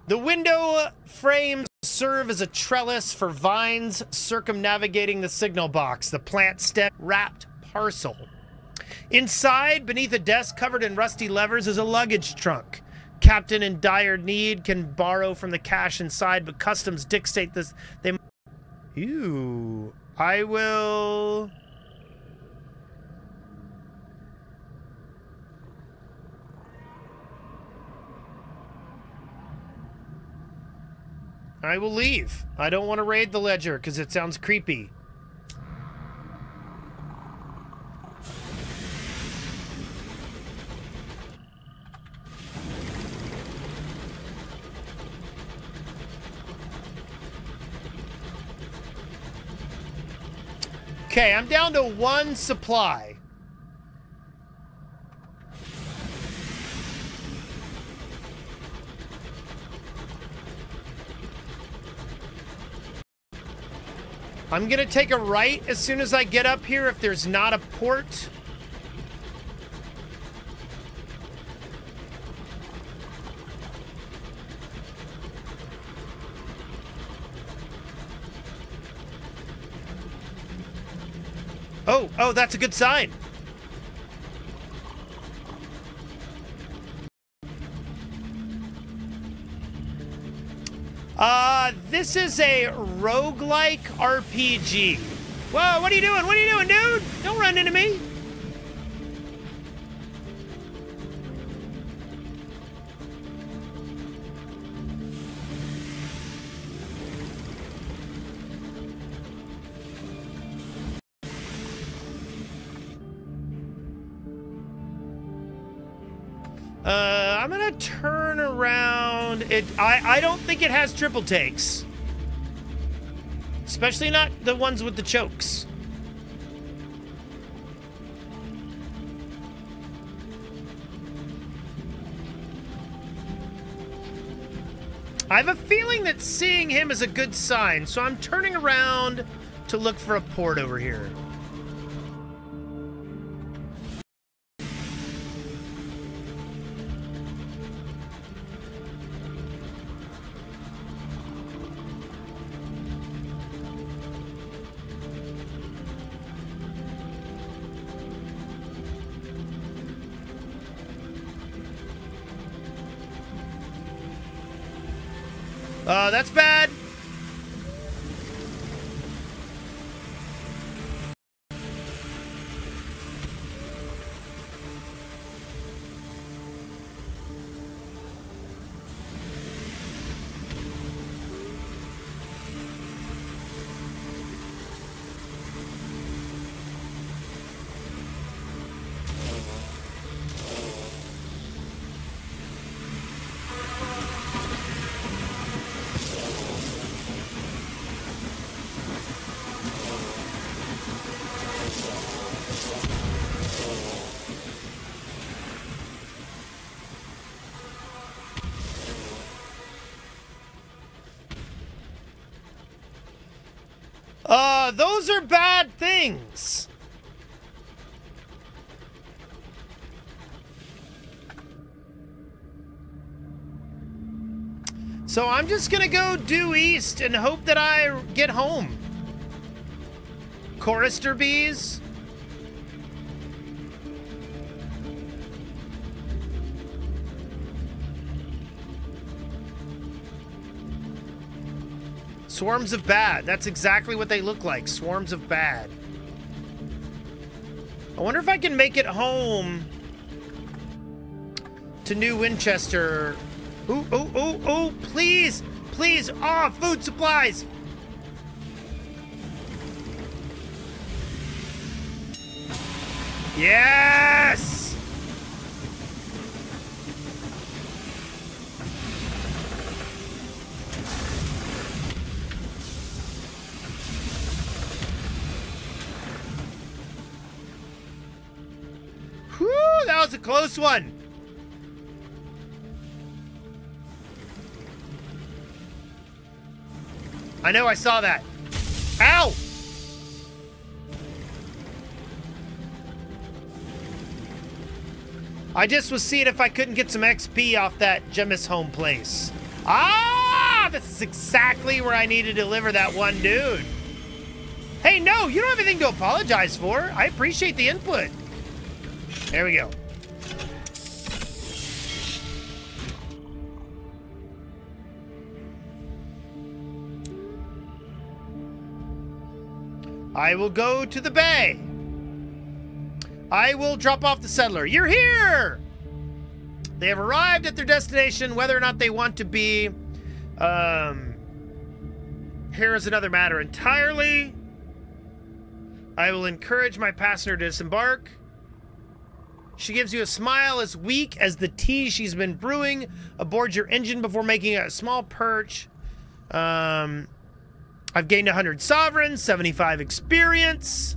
Speaker 1: The window frames serve as a trellis for vines circumnavigating the signal box, the plant stem wrapped parcel. Inside, beneath a desk covered in rusty levers, is a luggage trunk. Captain in dire need can borrow from the cash inside, but customs dictate this. They... Ew. I will... I will leave. I don't want to raid the ledger because it sounds creepy. Okay, I'm down to 1 supply. I'm gonna take a right as soon as I get up here if there's not a port. Oh, that's a good sign. This is a roguelike RPG. Whoa, what are you doing? What are you doing, dude? Don't run into me. I'm gonna turn around. I don't think it has triple takes. Especially not the ones with the chokes. I have a feeling that seeing him is a good sign, so I'm turning around to look for a port over here. That's bad. Those are bad things. So I'm just gonna go due east and hope that I get home. Chorister bees. Swarms of bad. That's exactly what they look like. Swarms of bad. I wonder if I can make it home to New Winchester. Ooh, please. Please. Oh, food supplies. Yes! That was a close one. I know, I saw that. Ow! I just was seeing if I couldn't get some XP off that Gemis home place. Ah! This is exactly where I need to deliver that one dude. Hey, no, you don't have anything to apologize for. I appreciate the input. There we go. I will go to the bay. I will drop off the settler. You're here! They have arrived at their destination, whether or not they want to be. Here is another matter entirely. I will encourage my passenger to disembark. She gives you a smile as weak as the tea she's been brewing aboard your engine before making a small perch. I've gained 100 sovereigns, 75 experience.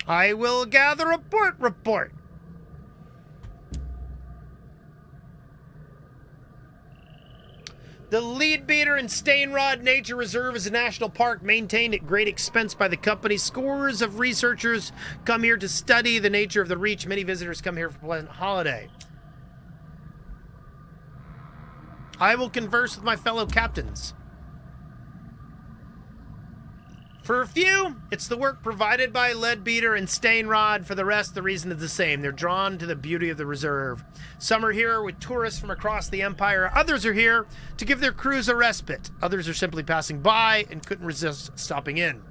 Speaker 1: I will gather a report. The Leadbeater and Stainrod Nature Reserve is a national park maintained at great expense by the company. Scores of researchers come here to study the nature of the Reach. Many visitors come here for a pleasant holiday. I will converse with my fellow captains. For a few, it's the work provided by Leadbeater and Stainrod. For the rest, the reason is the same. They're drawn to the beauty of the reserve. Some are here with tourists from across the empire. Others are here to give their crews a respite. Others are simply passing by and couldn't resist stopping in.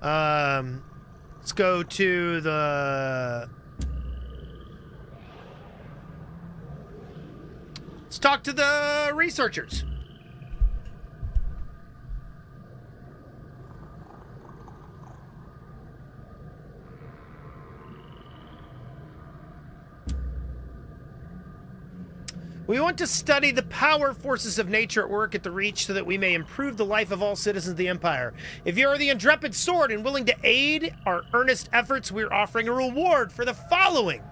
Speaker 1: Let's go to the... Let's talk to the researchers. We want to study the power forces of nature at work at the Reach so that we may improve the life of all citizens of the Empire. If you are the intrepid sword and willing to aid our earnest efforts, we're offering a reward for the following.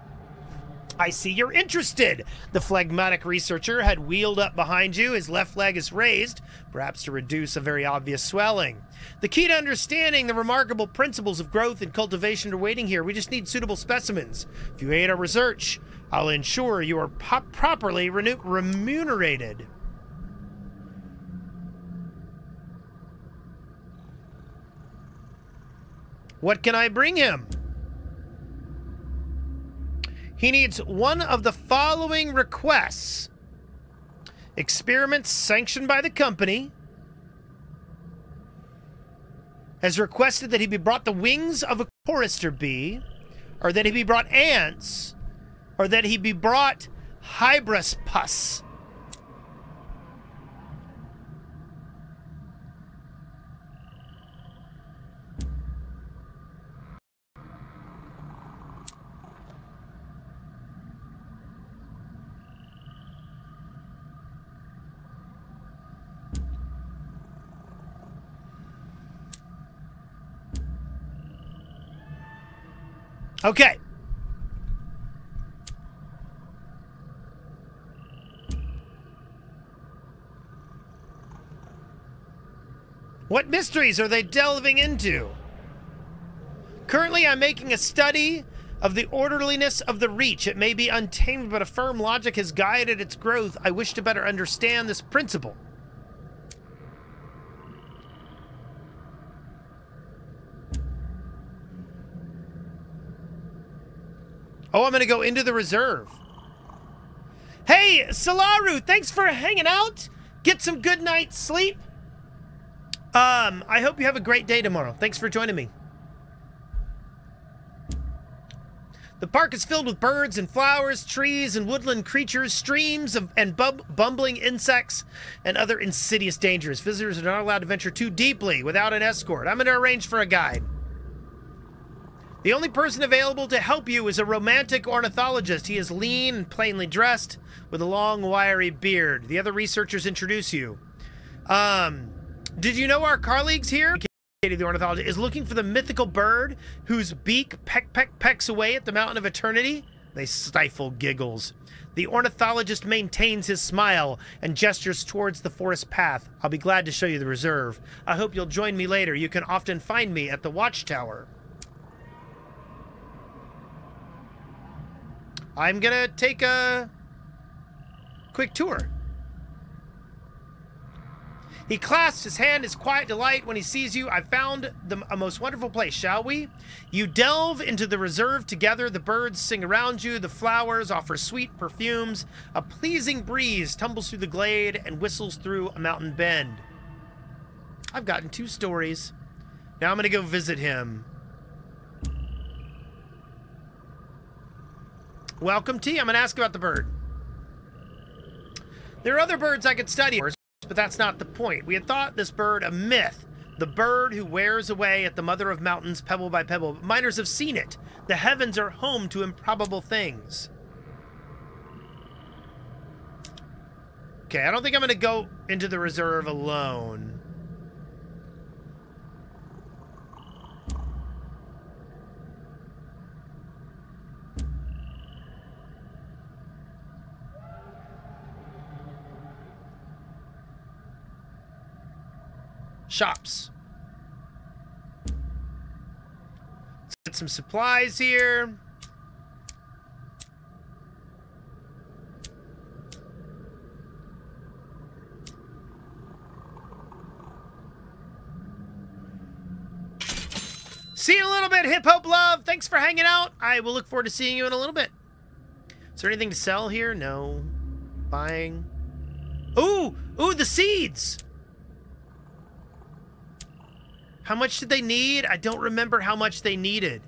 Speaker 1: I see you're interested. The phlegmatic researcher had wheeled up behind you. His left leg is raised, perhaps to reduce a very obvious swelling. The key to understanding the remarkable principles of growth and cultivation are waiting here. We just need suitable specimens. If you aid our research, I'll ensure you are properly remunerated. What can I bring him? He needs one of the following requests. Experiments sanctioned by the company. Has requested that he be brought the wings of a chorister bee, or that he be brought ants, or that he be brought hybris pus. Okay. What mysteries are they delving into? Currently, I'm making a study of the orderliness of the Reach. It may be untamed, but a firm logic has guided its growth. I wish to better understand this principle. Oh, I'm going to go into the reserve. Hey, Solaru, thanks for hanging out. Get some good night's sleep. I hope you have a great day tomorrow. Thanks for joining me. The park is filled with birds and flowers, trees and woodland creatures, streams and bumbling insects, and other insidious dangers. Visitors are not allowed to venture too deeply without an escort. I'm going to arrange for a guide. The only person available to help you is a romantic ornithologist. He is lean and plainly dressed with a long, wiry beard. The other researchers introduce you. Did you know our colleagues here, Katie the ornithologist, is looking for the mythical bird whose beak pecks away at the Mountain of Eternity? They stifle giggles. The ornithologist maintains his smile and gestures towards the forest path. I'll be glad to show you the reserve. I hope you'll join me later. You can often find me at the watchtower. I'm gonna take a quick tour. He clasps his hand in quiet delight when he sees you. I've found a most wonderful place, shall we? You delve into the reserve together. The birds sing around you. The flowers offer sweet perfumes. A pleasing breeze tumbles through the glade and whistles through a mountain bend. I've gotten 2 stories. Now I'm going to go visit him. Welcome, T. I'm going to ask about the bird. There are other birds I could study, but that's not the point. We had thought this bird a myth. The bird who wears away at the mother of mountains, pebble by pebble. But miners have seen it. The heavens are home to improbable things. Okay, I don't think I'm going to go into the reserve alone. Shops. Let's get some supplies here. See you in a little bit, Hip Hope Love. Thanks for hanging out. I will look forward to seeing you in a little bit. Is there anything to sell here? No. Buying. Ooh, the seeds. How much did they need? I don't remember how much they needed.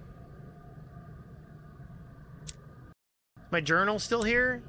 Speaker 1: Is my journal still here?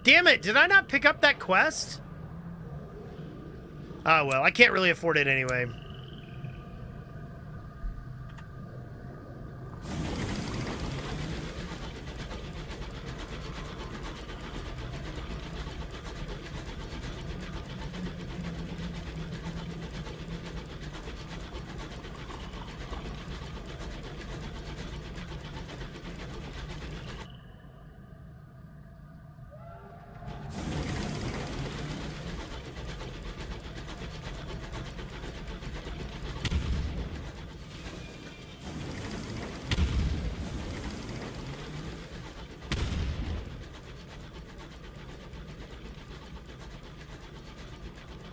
Speaker 1: Damn it, did I not pick up that quest? Oh, well, I can't really afford it anyway.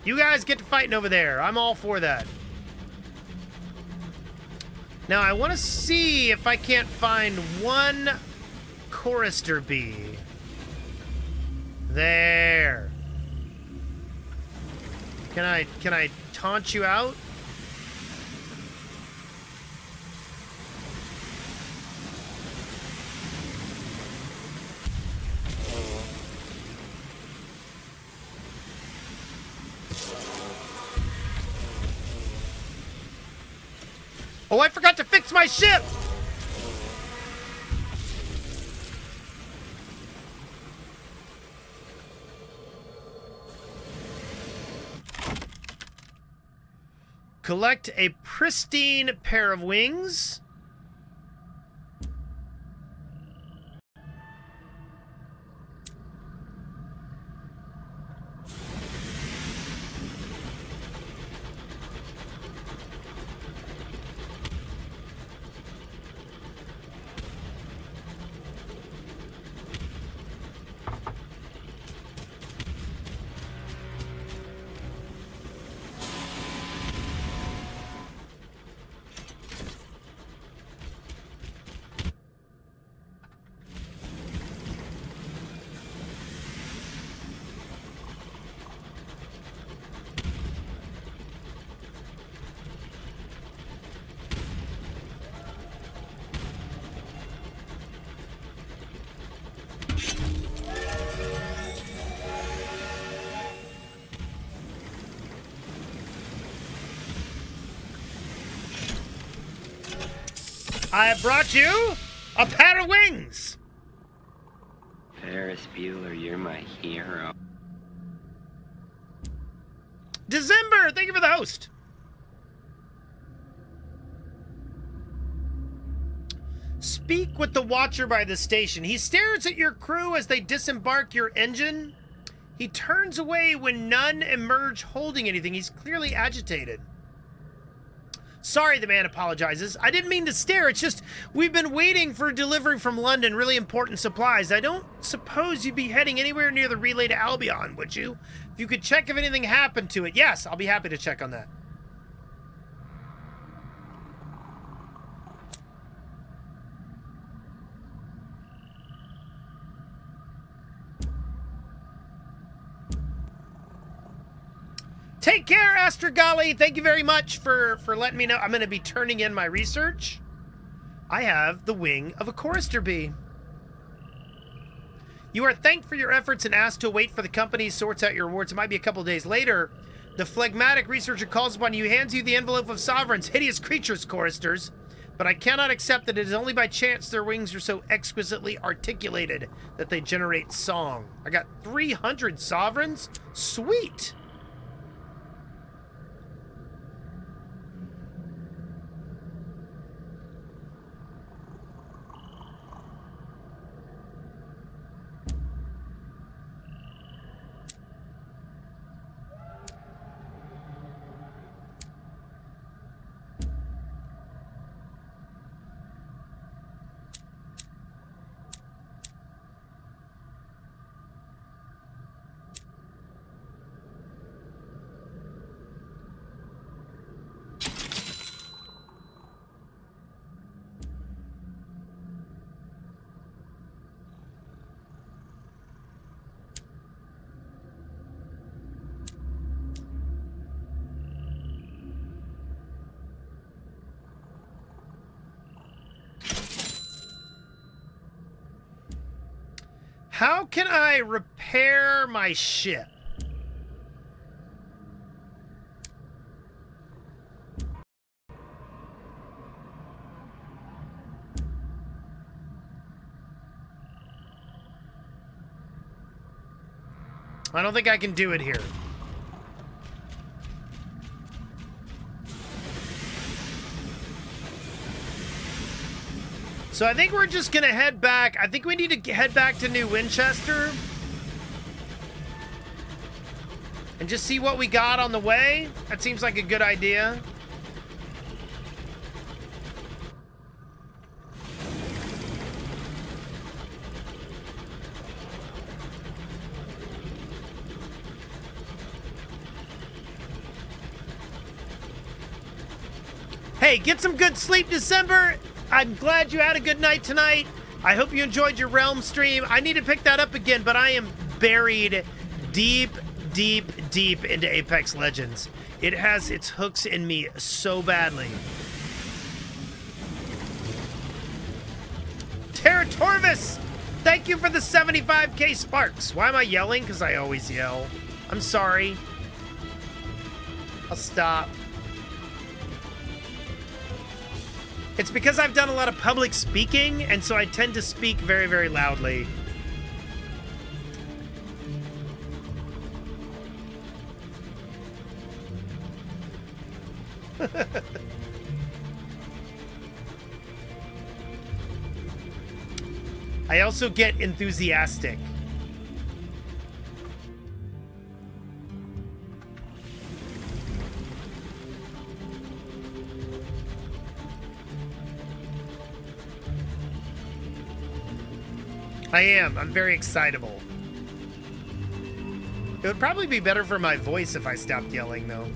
Speaker 1: You guys get to fighting over there. I'm all for that. Now, I want to see if I can't find one chorister bee. There. Can I taunt you out? Oh, I forgot to fix my ship! Collect a pristine pair of wings. I have brought you a pair of wings.
Speaker 4: Ferris Bueller, you're my hero.
Speaker 1: December, thank you for the host. Speak with the watcher by the station. He stares at your crew as they disembark your engine. He turns away when none emerge holding anything. He's clearly agitated. Sorry, the man apologizes. I didn't mean to stare. It's just we've been waiting for delivery from London, really important supplies. I don't suppose you'd be heading anywhere near the relay to Albion, would you? If you could check if anything happened to it. Yes, I'll be happy to check on that. Take care, Astragali. Thank you very much for letting me know. I'm going to be turning in my research. I have the wing of a chorister bee. You are thanked for your efforts and asked to wait for the company sorts out your rewards. It might be a couple days later. The phlegmatic researcher calls upon you, hands you the envelope of Sovereign's hideous creatures, choristers. But I cannot accept that it is only by chance their wings are so exquisitely articulated that they generate song. I got 300 Sovereigns? Sweet! How can I repair my ship? I don't think I can do it here. So I think we're just gonna head back. I think we need to head back to New Winchester and just see what we got on the way. That seems like a good idea. Hey, get some good sleep, December. I'm glad you had a good night tonight. I hope you enjoyed your Realm stream. I need to pick that up again, but I am buried deep, deep, deep into Apex Legends. It has its hooks in me so badly. Terra Torvis, thank you for the 75k sparks. Why am I yelling? Because I always yell. I'm sorry. I'll stop. It's because I've done a lot of public speaking, and so I tend to speak very, very loudly. I also get enthusiastic. I am. I'm very excitable. It would probably be better for my voice if I stopped yelling, though.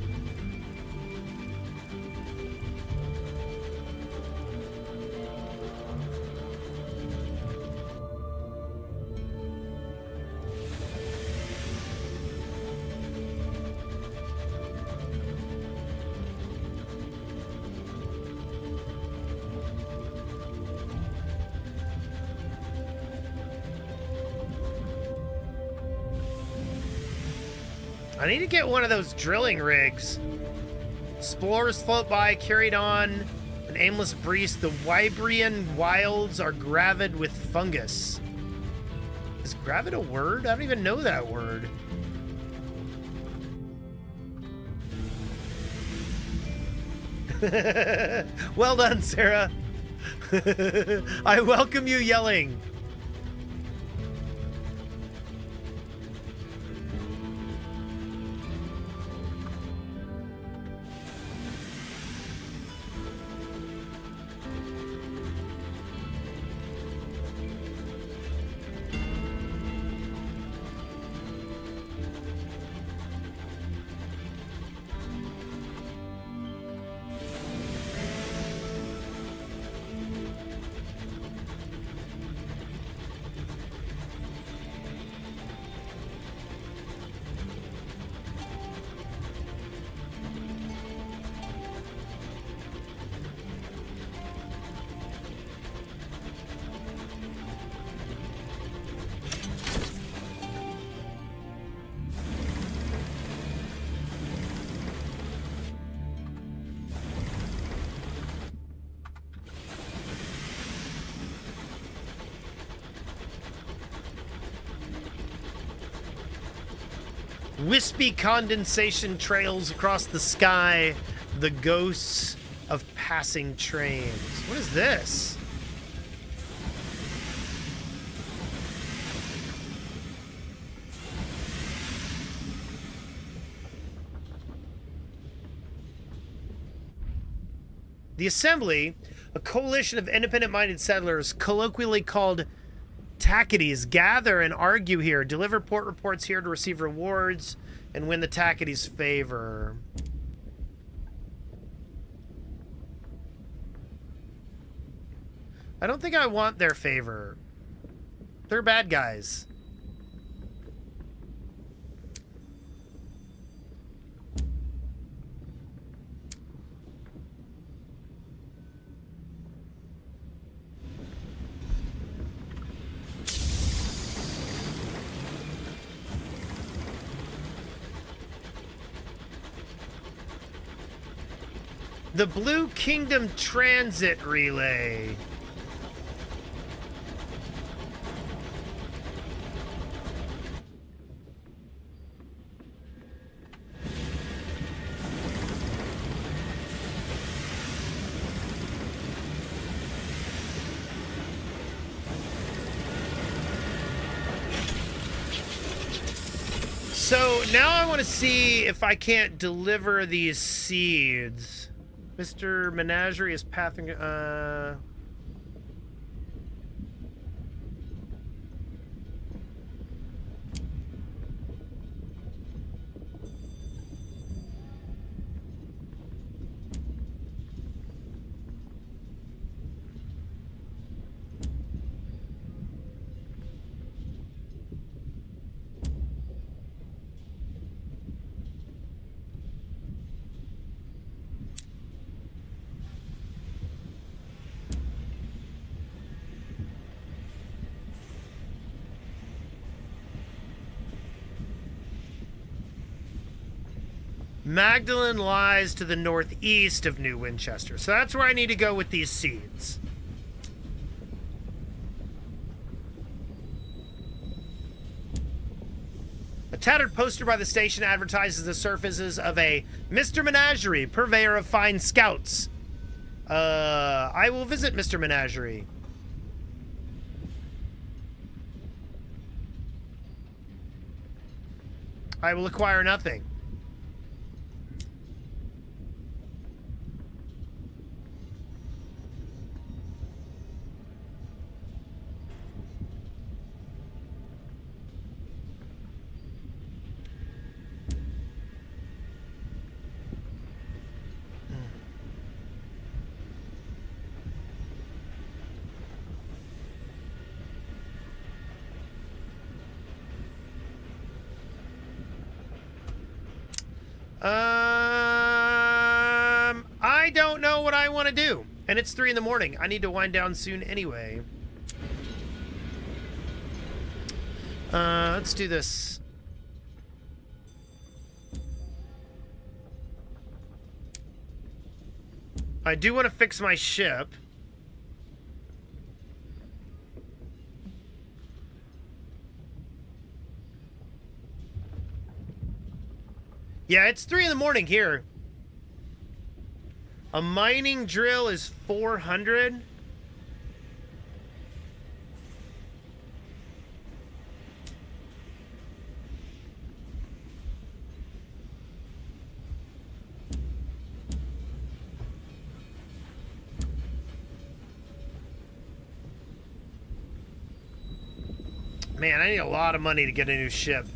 Speaker 1: I need to get one of those drilling rigs. Explorers float by, carried on an aimless breeze. The Wybrian wilds are gravid with fungus. Is gravid a word? I don't even know that word. Well done, Sarah. I welcome you yelling. Wispy condensation trails across the sky, the ghosts of passing trains. What is this? The Assembly, a coalition of independent-minded settlers, colloquially called Tackities, gather and argue here, deliver port reports here to receive rewards, and win the Tackities' favor. I don't think I want their favor. They're bad guys. The Blue Kingdom Transit Relay. So now I want to see if I can't deliver these seeds. Mr. Menagerie is pathing, Magdalen lies to the northeast of New Winchester. So that's where I need to go with these seeds. A tattered poster by the station advertises the services of a Mr. Menagerie, purveyor of fine scouts. I will visit Mr. Menagerie. I will acquire nothing. I don't know what I want to do. And it's 3 in the morning. I need to wind down soon anyway. Let's do this. I do want to fix my ship. Yeah, it's 3 in the morning here. A mining drill is 400. Man, I need a lot of money to get a new ship.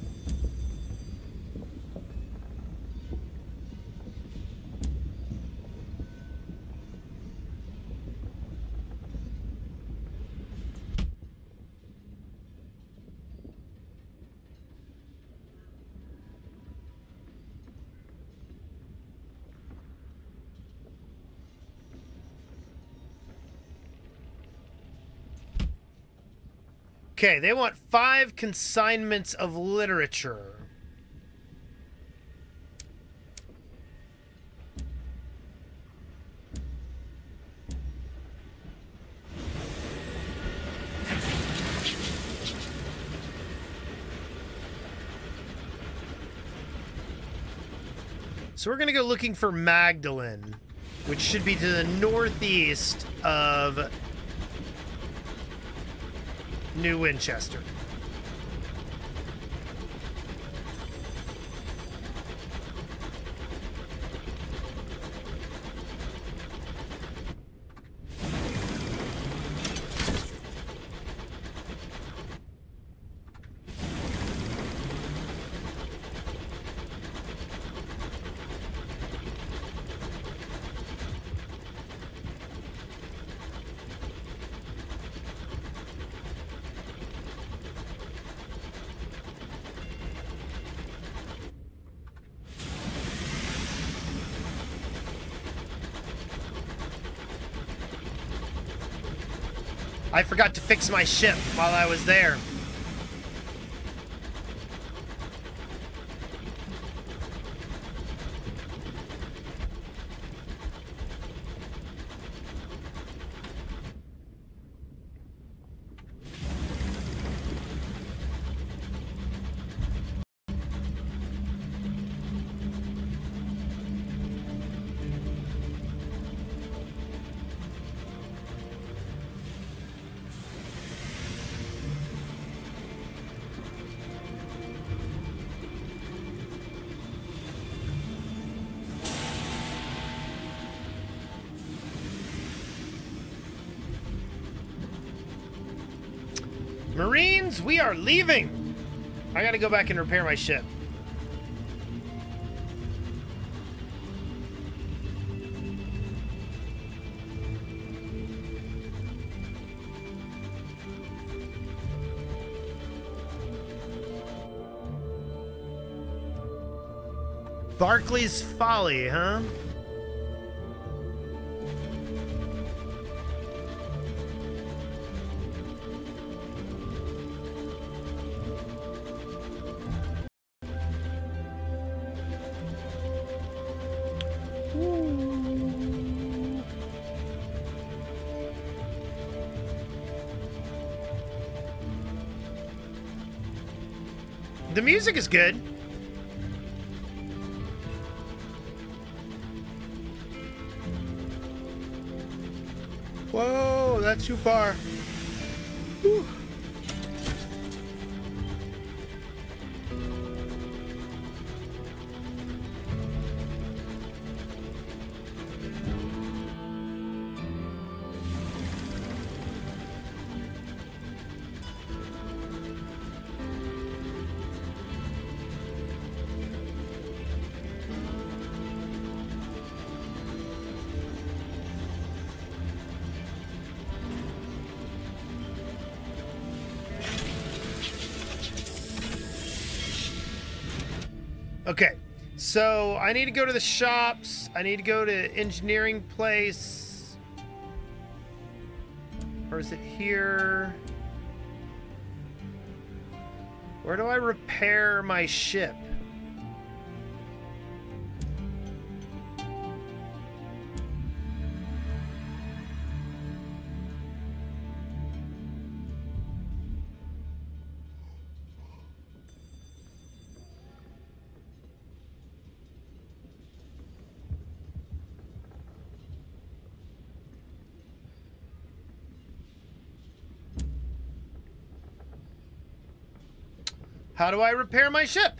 Speaker 1: Okay, they want 5 consignments of literature. So we're gonna go looking for Magdalene, which should be to the northeast of New Winchester. I forgot to fix my ship while I was there. Marines, we are leaving. I gotta go back and repair my ship. Barclay's Folly, huh? The music is good. Whoa, that's too far. Whew. Okay, so I need to go to the shops. I need to go to engineering place. Or is it here? Where do I repair my ship? How do I repair my ship?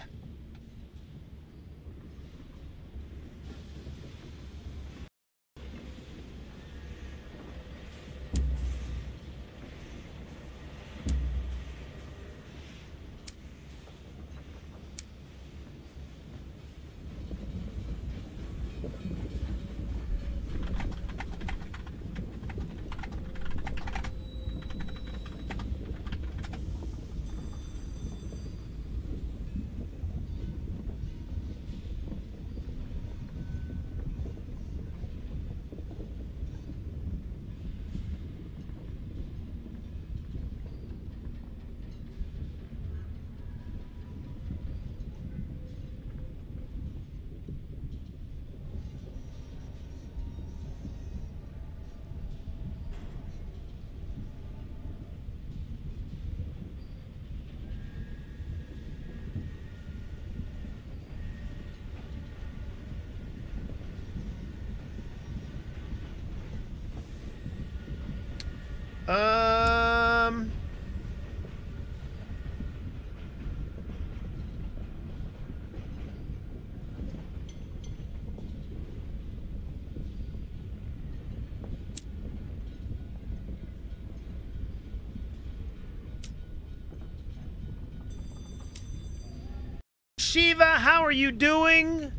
Speaker 1: Shiva, how are you doing?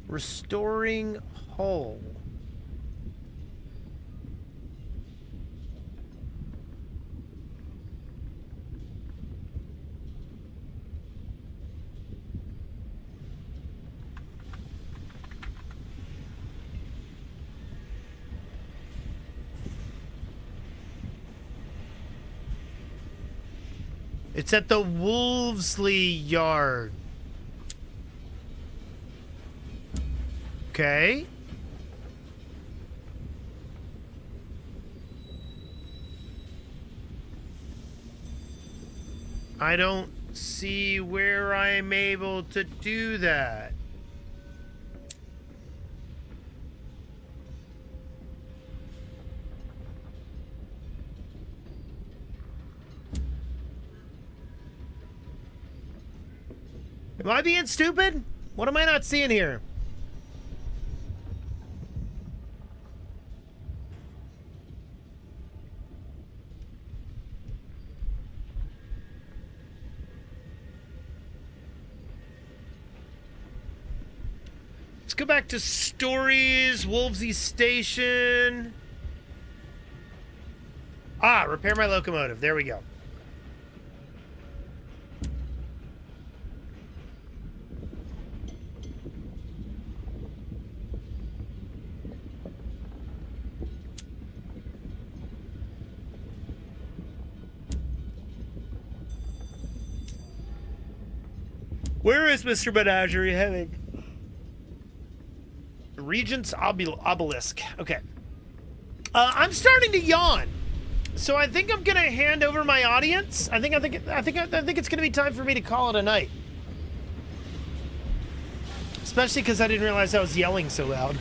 Speaker 1: Restoring hull. It's at the Wolvesley Yard. Okay. I don't see where I'm able to do that. Am I being stupid? What am I not seeing here? Let's go back to stories, Wolvesy Station. Ah, repair my locomotive. There we go. Where is Mr. Menagerie heading? Regent's Obelisk. Okay. I'm starting to yawn, so I think I'm gonna hand over my audience. I think it's gonna be time for me to call it a night. Especially because I didn't realize I was yelling so loud.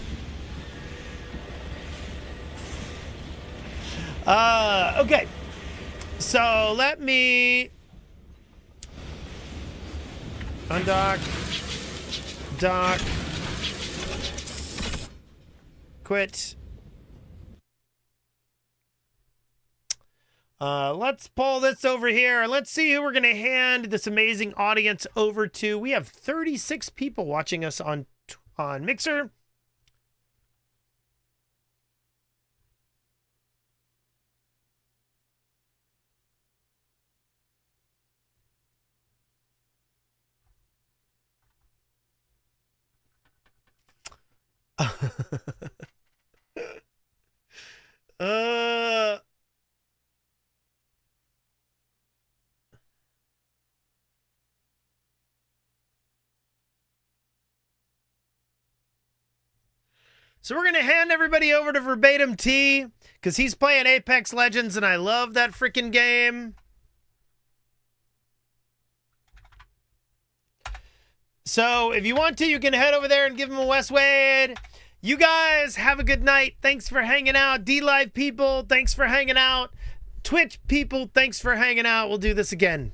Speaker 1: Okay. So let me undock, dock, quit. Let's pull this over here. Let's see who we're going to hand this amazing audience over to. We have 36 people watching us on Mixer. So we're going to hand everybody over to Verbatim T because he's playing Apex Legends and I love that freaking game. So if you want to, you can head over there and give him a West Wade. You guys have a good night. Thanks for hanging out. D-Live people, thanks for hanging out. Twitch people, thanks for hanging out. We'll do this again.